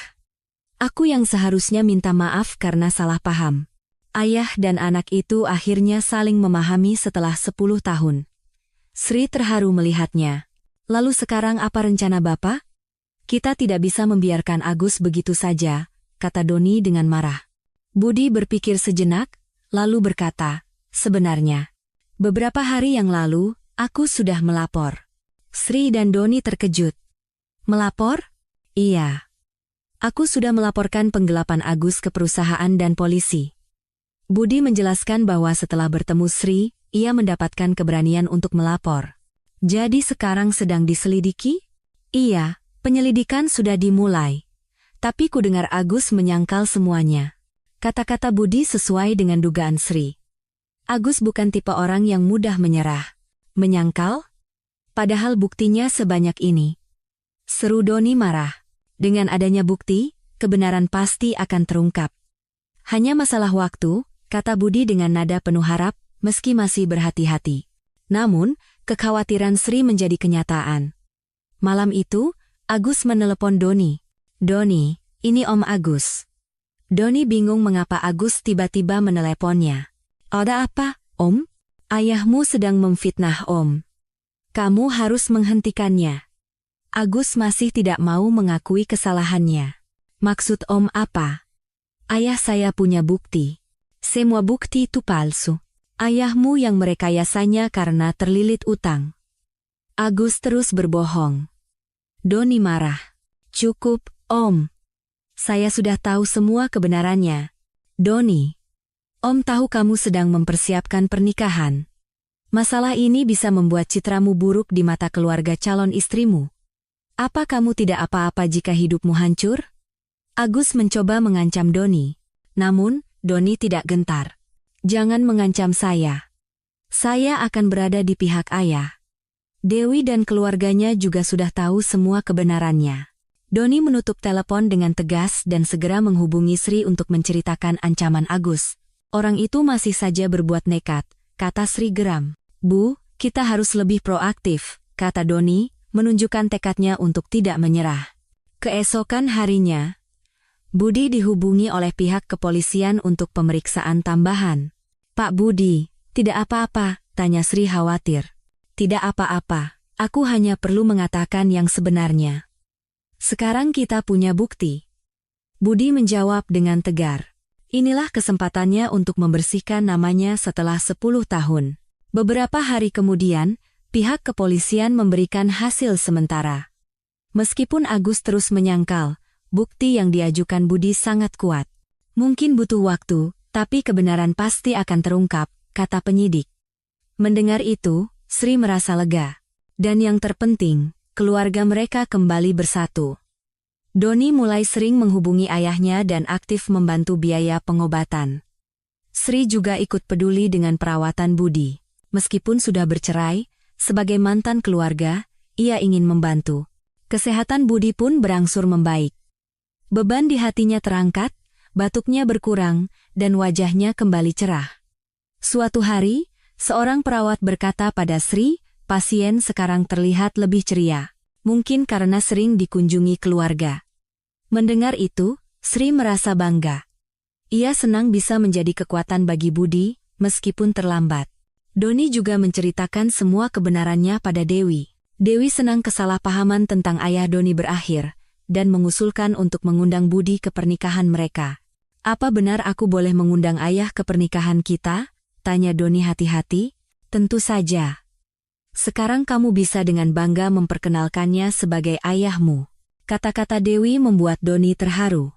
Aku yang seharusnya minta maaf karena salah paham." Ayah dan anak itu akhirnya saling memahami setelah 10 tahun. Sri terharu melihatnya. "Lalu sekarang apa rencana Bapak?" "Kita tidak bisa membiarkan Agus begitu saja," kata Doni dengan marah. Budi berpikir sejenak, lalu berkata, "Sebenarnya, beberapa hari yang lalu, aku sudah melapor." Sri dan Doni terkejut. "Melapor?" "Iya. Aku sudah melaporkan penggelapan Agus ke perusahaan dan polisi." Budi menjelaskan bahwa setelah bertemu Sri, ia mendapatkan keberanian untuk melapor. "Jadi sekarang sedang diselidiki?" "Iya, penyelidikan sudah dimulai. Tapi ku dengar Agus menyangkal semuanya." Kata-kata Budi sesuai dengan dugaan Sri. Agus bukan tipe orang yang mudah menyerah. "Menyangkal? Padahal buktinya sebanyak ini." Seru Doni marah. "Dengan adanya bukti, kebenaran pasti akan terungkap. Hanya masalah waktu." kata Budi dengan nada penuh harap, meski masih berhati-hati. Namun, kekhawatiran Sri menjadi kenyataan. Malam itu, Agus menelepon Doni. "Doni, ini Om Agus." Doni bingung mengapa Agus tiba-tiba meneleponnya. "Ada apa, Om?" "Ayahmu sedang memfitnah Om. Kamu harus menghentikannya." Agus masih tidak mau mengakui kesalahannya. "Maksud Om apa?" "Ayah saya punya bukti. Semua bukti itu palsu. Ayahmu yang merekayasanya karena terlilit utang." Agus terus berbohong. Doni marah. "Cukup, Om. Saya sudah tahu semua kebenarannya. Doni, Om tahu kamu sedang mempersiapkan pernikahan. Masalah ini bisa membuat citramu buruk di mata keluarga calon istrimu. Apa kamu tidak apa-apa jika hidupmu hancur?" Agus mencoba mengancam Doni. Namun, Doni tidak gentar. "Jangan mengancam saya. Saya akan berada di pihak ayah. Dewi dan keluarganya juga sudah tahu semua kebenarannya." Doni menutup telepon dengan tegas dan segera menghubungi Sri untuk menceritakan ancaman Agus. "Orang itu masih saja berbuat nekat," kata Sri geram. "Bu, kita harus lebih proaktif," kata Doni, menunjukkan tekadnya untuk tidak menyerah. Keesokan harinya, Budi dihubungi oleh pihak kepolisian untuk pemeriksaan tambahan. "Pak Budi, tidak apa-apa?" tanya Sri khawatir. "Tidak apa-apa, aku hanya perlu mengatakan yang sebenarnya. Sekarang kita punya bukti." Budi menjawab dengan tegar. Inilah kesempatannya untuk membersihkan namanya setelah 10 tahun. Beberapa hari kemudian, pihak kepolisian memberikan hasil sementara. Meskipun Agus terus menyangkal, bukti yang diajukan Budi sangat kuat. "Mungkin butuh waktu, tapi kebenaran pasti akan terungkap," kata penyidik. Mendengar itu, Sri merasa lega. Dan yang terpenting, keluarga mereka kembali bersatu. Doni mulai sering menghubungi ayahnya dan aktif membantu biaya pengobatan. Sri juga ikut peduli dengan perawatan Budi. Meskipun sudah bercerai, sebagai mantan keluarga, ia ingin membantu. Kesehatan Budi pun berangsur membaik. Beban di hatinya terangkat, batuknya berkurang, dan wajahnya kembali cerah. Suatu hari, seorang perawat berkata pada Sri, pasien sekarang terlihat lebih ceria. Mungkin karena sering dikunjungi keluarga. Mendengar itu, Sri merasa bangga. Ia senang bisa menjadi kekuatan bagi Budi, meskipun terlambat. Doni juga menceritakan semua kebenarannya pada Dewi. Dewi senang kesalahpahaman tentang ayah Doni berakhir, dan mengusulkan untuk mengundang Budi ke pernikahan mereka. "Apa benar aku boleh mengundang ayah ke pernikahan kita?" tanya Doni hati-hati. "Tentu saja. Sekarang kamu bisa dengan bangga memperkenalkannya sebagai ayahmu." Kata-kata Dewi membuat Doni terharu.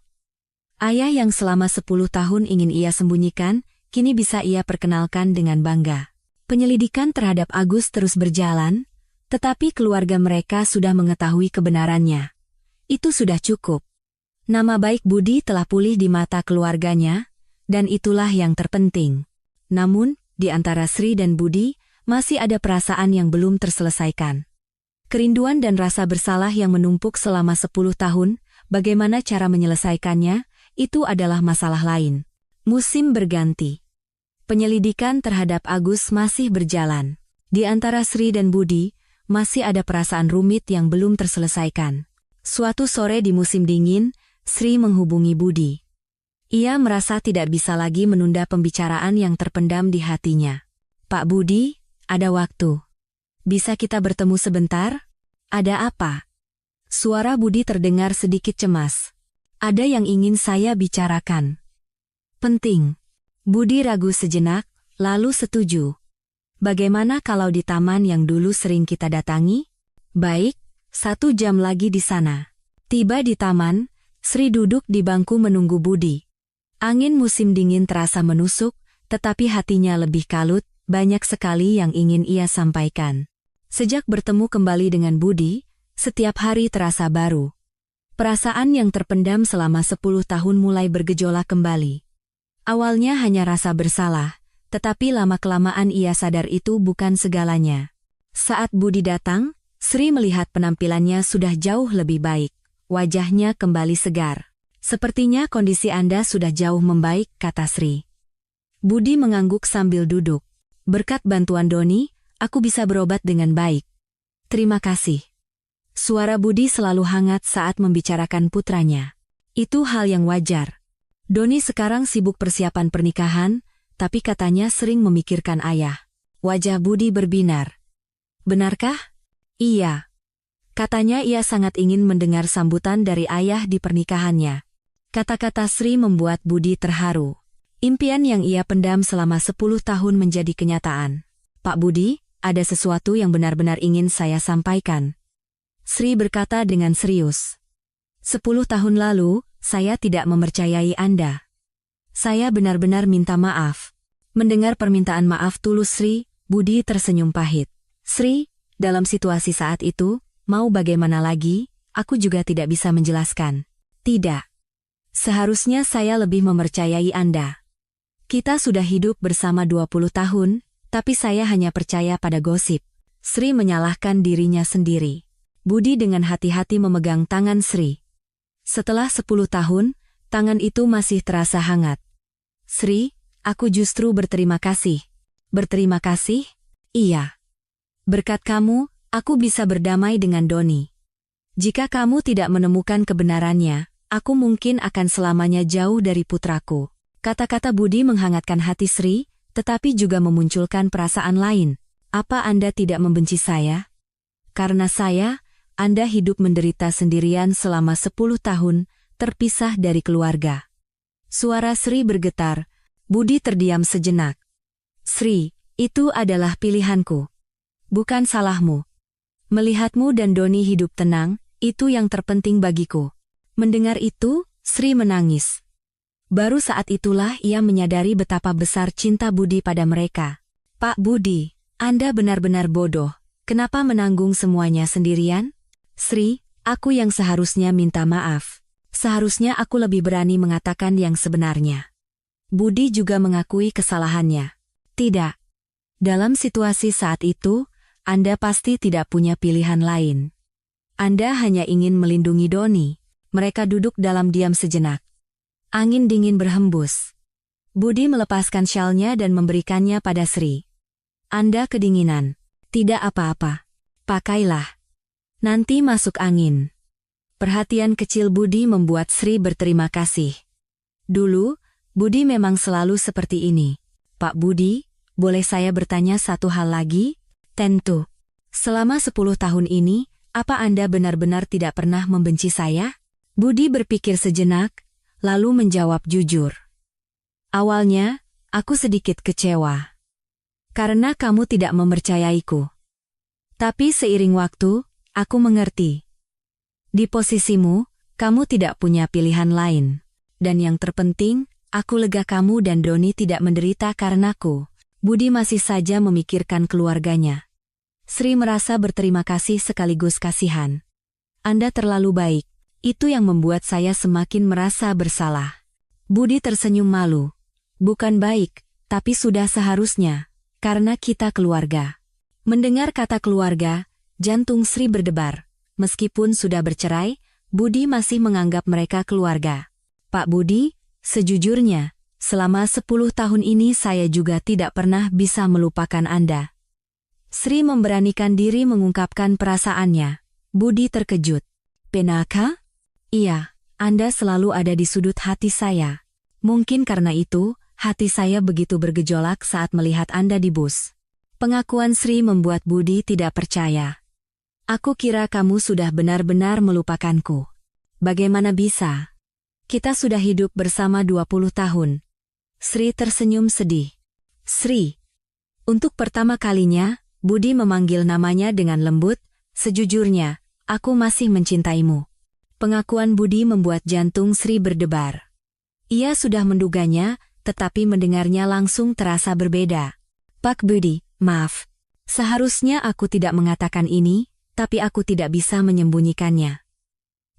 Ayah yang selama 10 tahun ingin ia sembunyikan, kini bisa ia perkenalkan dengan bangga. Penyelidikan terhadap Agus terus berjalan, tetapi keluarga mereka sudah mengetahui kebenarannya. Itu sudah cukup. Nama baik Budi telah pulih di mata keluarganya, dan itulah yang terpenting. Namun, di antara Sri dan Budi, masih ada perasaan yang belum terselesaikan. Kerinduan dan rasa bersalah yang menumpuk selama 10 tahun, bagaimana cara menyelesaikannya, itu adalah masalah lain. Musim berganti. Penyelidikan terhadap Agus masih berjalan. Di antara Sri dan Budi, masih ada perasaan rumit yang belum terselesaikan. Suatu sore di musim dingin, Sri menghubungi Budi. Ia merasa tidak bisa lagi menunda pembicaraan yang terpendam di hatinya. "Pak Budi, ada waktu. Bisa kita bertemu sebentar?" "Ada apa?" Suara Budi terdengar sedikit cemas. "Ada yang ingin saya bicarakan." "Penting." Budi ragu sejenak, lalu setuju. "Bagaimana kalau di taman yang dulu sering kita datangi?" "Baik, 1 jam lagi di sana." Tiba di taman, Sri duduk di bangku menunggu Budi. Angin musim dingin terasa menusuk, tetapi hatinya lebih kalut, banyak sekali yang ingin ia sampaikan. Sejak bertemu kembali dengan Budi, setiap hari terasa baru. Perasaan yang terpendam selama 10 tahun mulai bergejolak kembali. Awalnya hanya rasa bersalah, tetapi lama-kelamaan ia sadar itu bukan segalanya. Saat Budi datang, Sri melihat penampilannya sudah jauh lebih baik. Wajahnya kembali segar. "Sepertinya kondisi Anda sudah jauh membaik," kata Sri. Budi mengangguk sambil duduk. Berkat bantuan Doni, aku bisa berobat dengan baik. Terima kasih. Suara Budi selalu hangat saat membicarakan putranya. Itu hal yang wajar. Doni sekarang sibuk persiapan pernikahan, tapi katanya sering memikirkan ayah. Wajah Budi berbinar. Benarkah? Iya. Katanya ia sangat ingin mendengar sambutan dari ayah di pernikahannya. Kata-kata Sri membuat Budi terharu. Impian yang ia pendam selama 10 tahun menjadi kenyataan. Pak Budi, ada sesuatu yang benar-benar ingin saya sampaikan. Sri berkata dengan serius. 10 tahun lalu, saya tidak mempercayai Anda. Saya benar-benar minta maaf. Mendengar permintaan maaf tulus Sri, Budi tersenyum pahit. Sri, dalam situasi saat itu, mau bagaimana lagi, aku juga tidak bisa menjelaskan. Tidak. Seharusnya saya lebih mempercayai Anda. Kita sudah hidup bersama 20 tahun, tapi saya hanya percaya pada gosip. Sri menyalahkan dirinya sendiri. Budi dengan hati-hati memegang tangan Sri. Setelah 10 tahun, tangan itu masih terasa hangat. Sri, aku justru berterima kasih. Berterima kasih? Iya. Berkat kamu, aku bisa berdamai dengan Doni. Jika kamu tidak menemukan kebenarannya, aku mungkin akan selamanya jauh dari putraku. Kata-kata Budi menghangatkan hati Sri, tetapi juga memunculkan perasaan lain. Apa Anda tidak membenci saya? Karena saya, Anda hidup menderita sendirian selama 10 tahun, terpisah dari keluarga. Suara Sri bergetar. Budi terdiam sejenak. Sri, itu adalah pilihanku. Bukan salahmu. Melihatmu dan Doni hidup tenang, itu yang terpenting bagiku. Mendengar itu, Sri menangis. Baru saat itulah ia menyadari betapa besar cinta Budi pada mereka. Pak Budi, Anda benar-benar bodoh. Kenapa menanggung semuanya sendirian? Sri, aku yang seharusnya minta maaf. Seharusnya aku lebih berani mengatakan yang sebenarnya. Budi juga mengakui kesalahannya. Tidak. Dalam situasi saat itu, Anda pasti tidak punya pilihan lain. Anda hanya ingin melindungi Doni. Mereka duduk dalam diam sejenak. Angin dingin berhembus. Budi melepaskan syalnya dan memberikannya pada Sri. Anda kedinginan. Tidak apa-apa. Pakailah. Nanti masuk angin. Perhatian kecil Budi membuat Sri berterima kasih. Dulu, Budi memang selalu seperti ini. Pak Budi, boleh saya bertanya satu hal lagi? Tentu. Selama 10 tahun ini, apa Anda benar-benar tidak pernah membenci saya? Budi berpikir sejenak, lalu menjawab jujur. Awalnya, aku sedikit kecewa. Karena kamu tidak mempercayaiku. Tapi seiring waktu, aku mengerti. Di posisimu, kamu tidak punya pilihan lain. Dan yang terpenting, aku lega kamu dan Doni tidak menderita karenaku. Budi masih saja memikirkan keluarganya. Sri merasa berterima kasih sekaligus kasihan. Anda terlalu baik. Itu yang membuat saya semakin merasa bersalah. Budi tersenyum malu. Bukan baik, tapi sudah seharusnya. Karena kita keluarga. Mendengar kata keluarga, jantung Sri berdebar. Meskipun sudah bercerai, Budi masih menganggap mereka keluarga. Pak Budi, sejujurnya, selama 10 tahun ini saya juga tidak pernah bisa melupakan Anda. Sri memberanikan diri mengungkapkan perasaannya. Budi terkejut. Penaka? Iya, Anda selalu ada di sudut hati saya. Mungkin karena itu, hati saya begitu bergejolak saat melihat Anda di bus. Pengakuan Sri membuat Budi tidak percaya. Aku kira kamu sudah benar-benar melupakanku. Bagaimana bisa? Kita sudah hidup bersama 20 tahun. Sri tersenyum sedih. Sri. Untuk pertama kalinya, Budi memanggil namanya dengan lembut. Sejujurnya, aku masih mencintaimu. Pengakuan Budi membuat jantung Sri berdebar. Ia sudah menduganya, tetapi mendengarnya langsung terasa berbeda. Pak Budi, maaf. Seharusnya aku tidak mengatakan ini, tapi aku tidak bisa menyembunyikannya.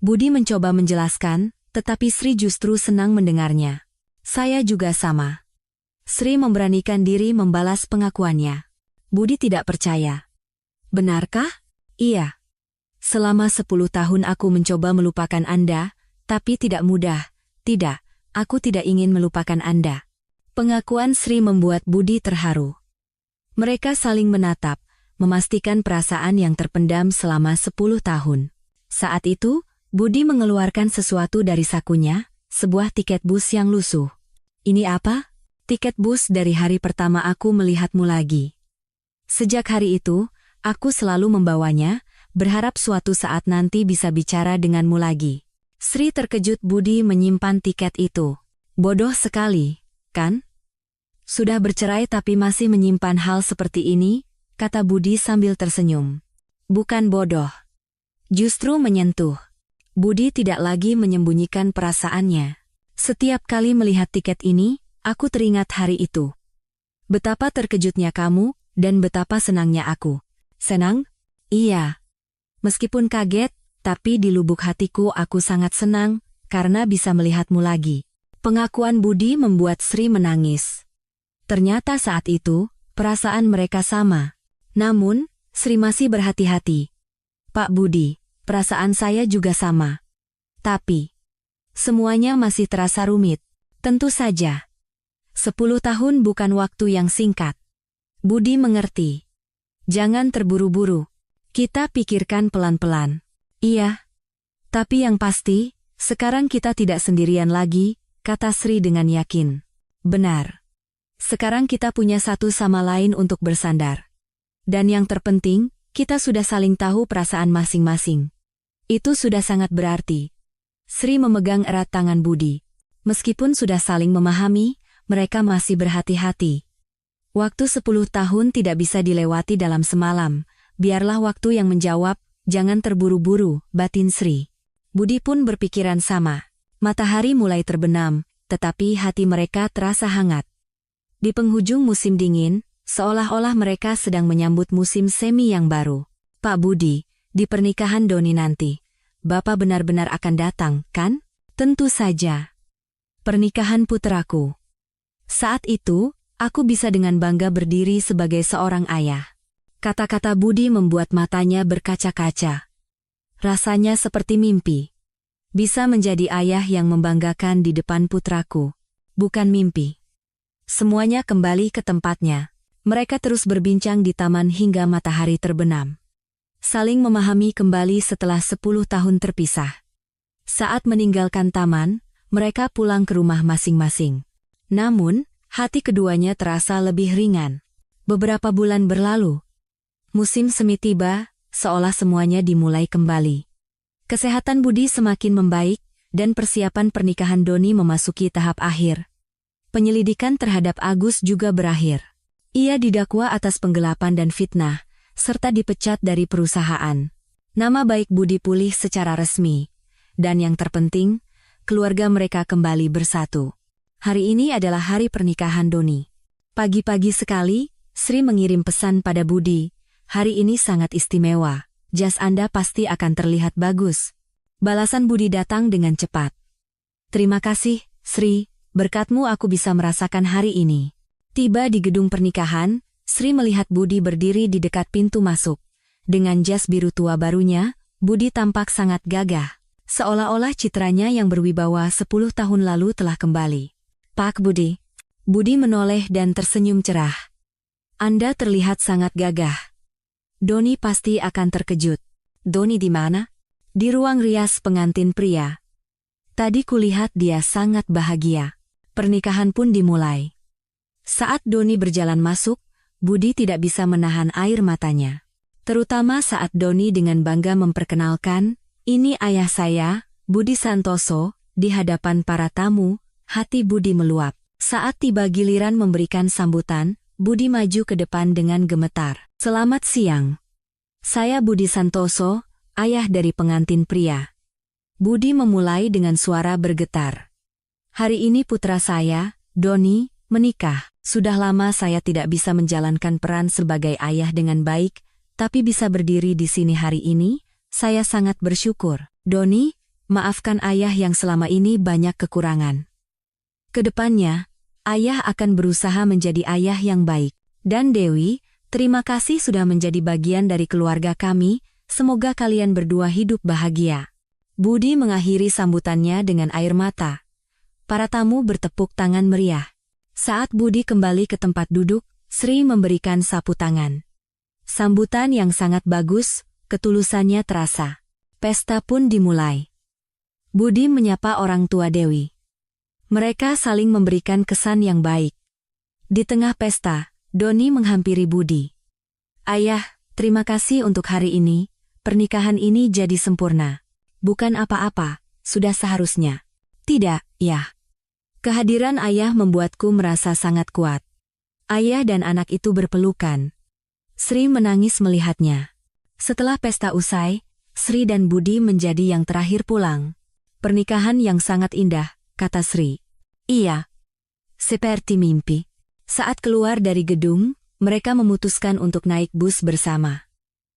Budi mencoba menjelaskan, tetapi Sri justru senang mendengarnya. Saya juga sama. Sri memberanikan diri membalas pengakuannya. Budi tidak percaya. Benarkah? Iya. Selama 10 tahun aku mencoba melupakan Anda, tapi tidak mudah. Tidak, aku tidak ingin melupakan Anda. Pengakuan Sri membuat Budi terharu. Mereka saling menatap, memastikan perasaan yang terpendam selama 10 tahun. Saat itu, Budi mengeluarkan sesuatu dari sakunya, sebuah tiket bus yang lusuh. Ini apa? Tiket bus dari hari pertama aku melihatmu lagi. Sejak hari itu, aku selalu membawanya, berharap suatu saat nanti bisa bicara denganmu lagi. Sri terkejut Budi menyimpan tiket itu. Bodoh sekali, kan? Sudah bercerai tapi masih menyimpan hal seperti ini, kata Budi sambil tersenyum. Bukan bodoh. Justru menyentuh. Budi tidak lagi menyembunyikan perasaannya. Setiap kali melihat tiket ini, aku teringat hari itu. Betapa terkejutnya kamu, dan betapa senangnya aku. Senang? Iya. Meskipun kaget, tapi di lubuk hatiku aku sangat senang, karena bisa melihatmu lagi. Pengakuan Budi membuat Sri menangis. Ternyata saat itu, perasaan mereka sama. Namun, Sri masih berhati-hati. Pak Budi, perasaan saya juga sama. Tapi, semuanya masih terasa rumit. Tentu saja. 10 tahun bukan waktu yang singkat. Budi mengerti. Jangan terburu-buru. Kita pikirkan pelan-pelan. Iya. Tapi yang pasti, sekarang kita tidak sendirian lagi, kata Sri dengan yakin. Benar. Sekarang kita punya satu sama lain untuk bersandar. Dan yang terpenting, kita sudah saling tahu perasaan masing-masing. Itu sudah sangat berarti. Sri memegang erat tangan Budi. Meskipun sudah saling memahami, mereka masih berhati-hati. Waktu 10 tahun tidak bisa dilewati dalam semalam. Biarlah waktu yang menjawab, jangan terburu-buru, batin Sri. Budi pun berpikiran sama. Matahari mulai terbenam, tetapi hati mereka terasa hangat. Di penghujung musim dingin, seolah-olah mereka sedang menyambut musim semi yang baru. Pak Budi, di pernikahan Doni nanti, Bapak benar-benar akan datang, kan? Tentu saja. Pernikahan putraku. Saat itu, aku bisa dengan bangga berdiri sebagai seorang ayah. Kata-kata Budi membuat matanya berkaca-kaca. Rasanya seperti mimpi. Bisa menjadi ayah yang membanggakan di depan putraku. Bukan mimpi. Semuanya kembali ke tempatnya. Mereka terus berbincang di taman hingga matahari terbenam. Saling memahami kembali setelah 10 tahun terpisah. Saat meninggalkan taman, mereka pulang ke rumah masing-masing. Namun, hati keduanya terasa lebih ringan. Beberapa bulan berlalu. Musim semi tiba, seolah semuanya dimulai kembali. Kesehatan Budi semakin membaik, dan persiapan pernikahan Doni memasuki tahap akhir. Penyelidikan terhadap Agus juga berakhir. Ia didakwa atas penggelapan dan fitnah, serta dipecat dari perusahaan. Nama baik Budi pulih secara resmi. Dan yang terpenting, keluarga mereka kembali bersatu. Hari ini adalah hari pernikahan Doni. Pagi-pagi sekali, Sri mengirim pesan pada Budi. Hari ini sangat istimewa. Jas Anda pasti akan terlihat bagus. Balasan Budi datang dengan cepat. Terima kasih, Sri. Berkatmu aku bisa merasakan hari ini. Tiba di gedung pernikahan, Sri melihat Budi berdiri di dekat pintu masuk. Dengan jas biru tua barunya, Budi tampak sangat gagah. Seolah-olah citranya yang berwibawa 10 tahun lalu telah kembali. Pak Budi. Budi menoleh dan tersenyum cerah. Anda terlihat sangat gagah. Doni pasti akan terkejut. Doni di mana? Di ruang rias pengantin pria. Tadi kulihat dia sangat bahagia. Pernikahan pun dimulai. Saat Doni berjalan masuk, Budi tidak bisa menahan air matanya. Terutama saat Doni dengan bangga memperkenalkan, ini ayah saya, Budi Santoso, di hadapan para tamu. Hati Budi meluap. Saat tiba giliran memberikan sambutan, Budi maju ke depan dengan gemetar. Selamat siang. Saya Budi Santoso, ayah dari pengantin pria. Budi memulai dengan suara bergetar. Hari ini putra saya, Doni, menikah. Sudah lama saya tidak bisa menjalankan peran sebagai ayah dengan baik, tapi bisa berdiri di sini hari ini, saya sangat bersyukur. Doni, maafkan ayah yang selama ini banyak kekurangan. Kedepannya, ayah akan berusaha menjadi ayah yang baik. Dan Dewi, terima kasih sudah menjadi bagian dari keluarga kami, semoga kalian berdua hidup bahagia. Budi mengakhiri sambutannya dengan air mata. Para tamu bertepuk tangan meriah. Saat Budi kembali ke tempat duduk, Sri memberikan sapu tangan. Sambutan yang sangat bagus, ketulusannya terasa. Pesta pun dimulai. Budi menyapa orang tua Dewi. Mereka saling memberikan kesan yang baik. Di tengah pesta, Doni menghampiri Budi. Ayah, terima kasih untuk hari ini, pernikahan ini jadi sempurna. Bukan apa-apa, sudah seharusnya. Tidak, ya. Kehadiran ayah membuatku merasa sangat kuat. Ayah dan anak itu berpelukan. Sri menangis melihatnya. Setelah pesta usai, Sri dan Budi menjadi yang terakhir pulang. Pernikahan yang sangat indah, kata Sri. Iya. Seperti mimpi. Saat keluar dari gedung, mereka memutuskan untuk naik bus bersama.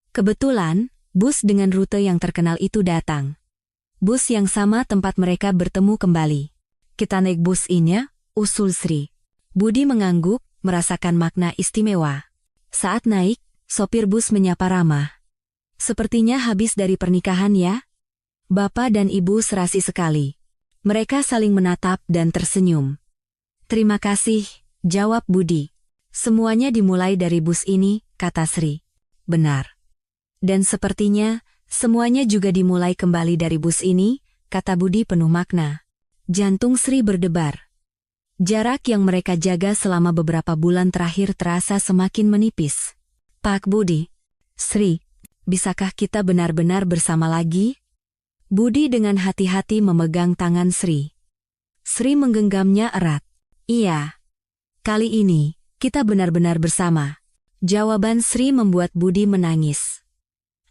Kebetulan, bus dengan rute yang terkenal itu datang. Bus yang sama tempat mereka bertemu kembali. Kita naik bus ini, usul Sri. Budi mengangguk, merasakan makna istimewa. Saat naik, sopir bus menyapa ramah. Sepertinya habis dari pernikahan ya? Bapak dan Ibu serasi sekali. Mereka saling menatap dan tersenyum. Terima kasih, jawab Budi. Semuanya dimulai dari bus ini, kata Sri. Benar. Dan sepertinya, semuanya juga dimulai kembali dari bus ini, kata Budi penuh makna. Jantung Sri berdebar. Jarak yang mereka jaga selama beberapa bulan terakhir terasa semakin menipis. Pak Budi. Sri, bisakah kita benar-benar bersama lagi? Budi dengan hati-hati memegang tangan Sri. Sri menggenggamnya erat. Iya. Kali ini, kita benar-benar bersama. Jawaban Sri membuat Budi menangis.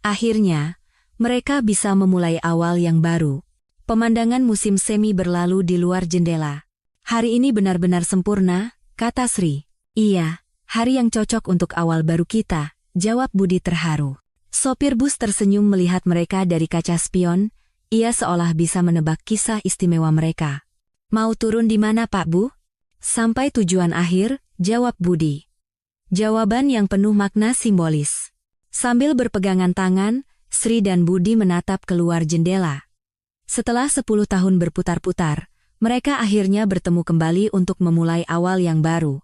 Akhirnya, mereka bisa memulai awal yang baru. Pemandangan musim semi berlalu di luar jendela. Hari ini benar-benar sempurna, kata Sri. Iya, hari yang cocok untuk awal baru kita, jawab Budi terharu. Sopir bus tersenyum melihat mereka dari kaca spion, ia seolah bisa menebak kisah istimewa mereka. Mau turun di mana Pak Bu? Sampai tujuan akhir, jawab Budi. Jawaban yang penuh makna simbolis. Sambil berpegangan tangan, Sri dan Budi menatap keluar jendela. Setelah 10 tahun berputar-putar, mereka akhirnya bertemu kembali untuk memulai awal yang baru.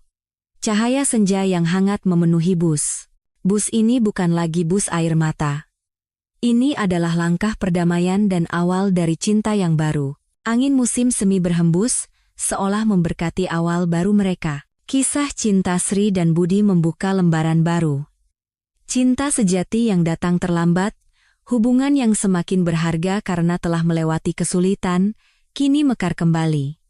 Cahaya senja yang hangat memenuhi bus. Bus ini bukan lagi bus air mata. Ini adalah langkah perdamaian dan awal dari cinta yang baru. Angin musim semi berhembus, seolah memberkati awal baru mereka. Kisah cinta Sri dan Budi membuka lembaran baru. Cinta sejati yang datang terlambat, hubungan yang semakin berharga karena telah melewati kesulitan, kini mekar kembali.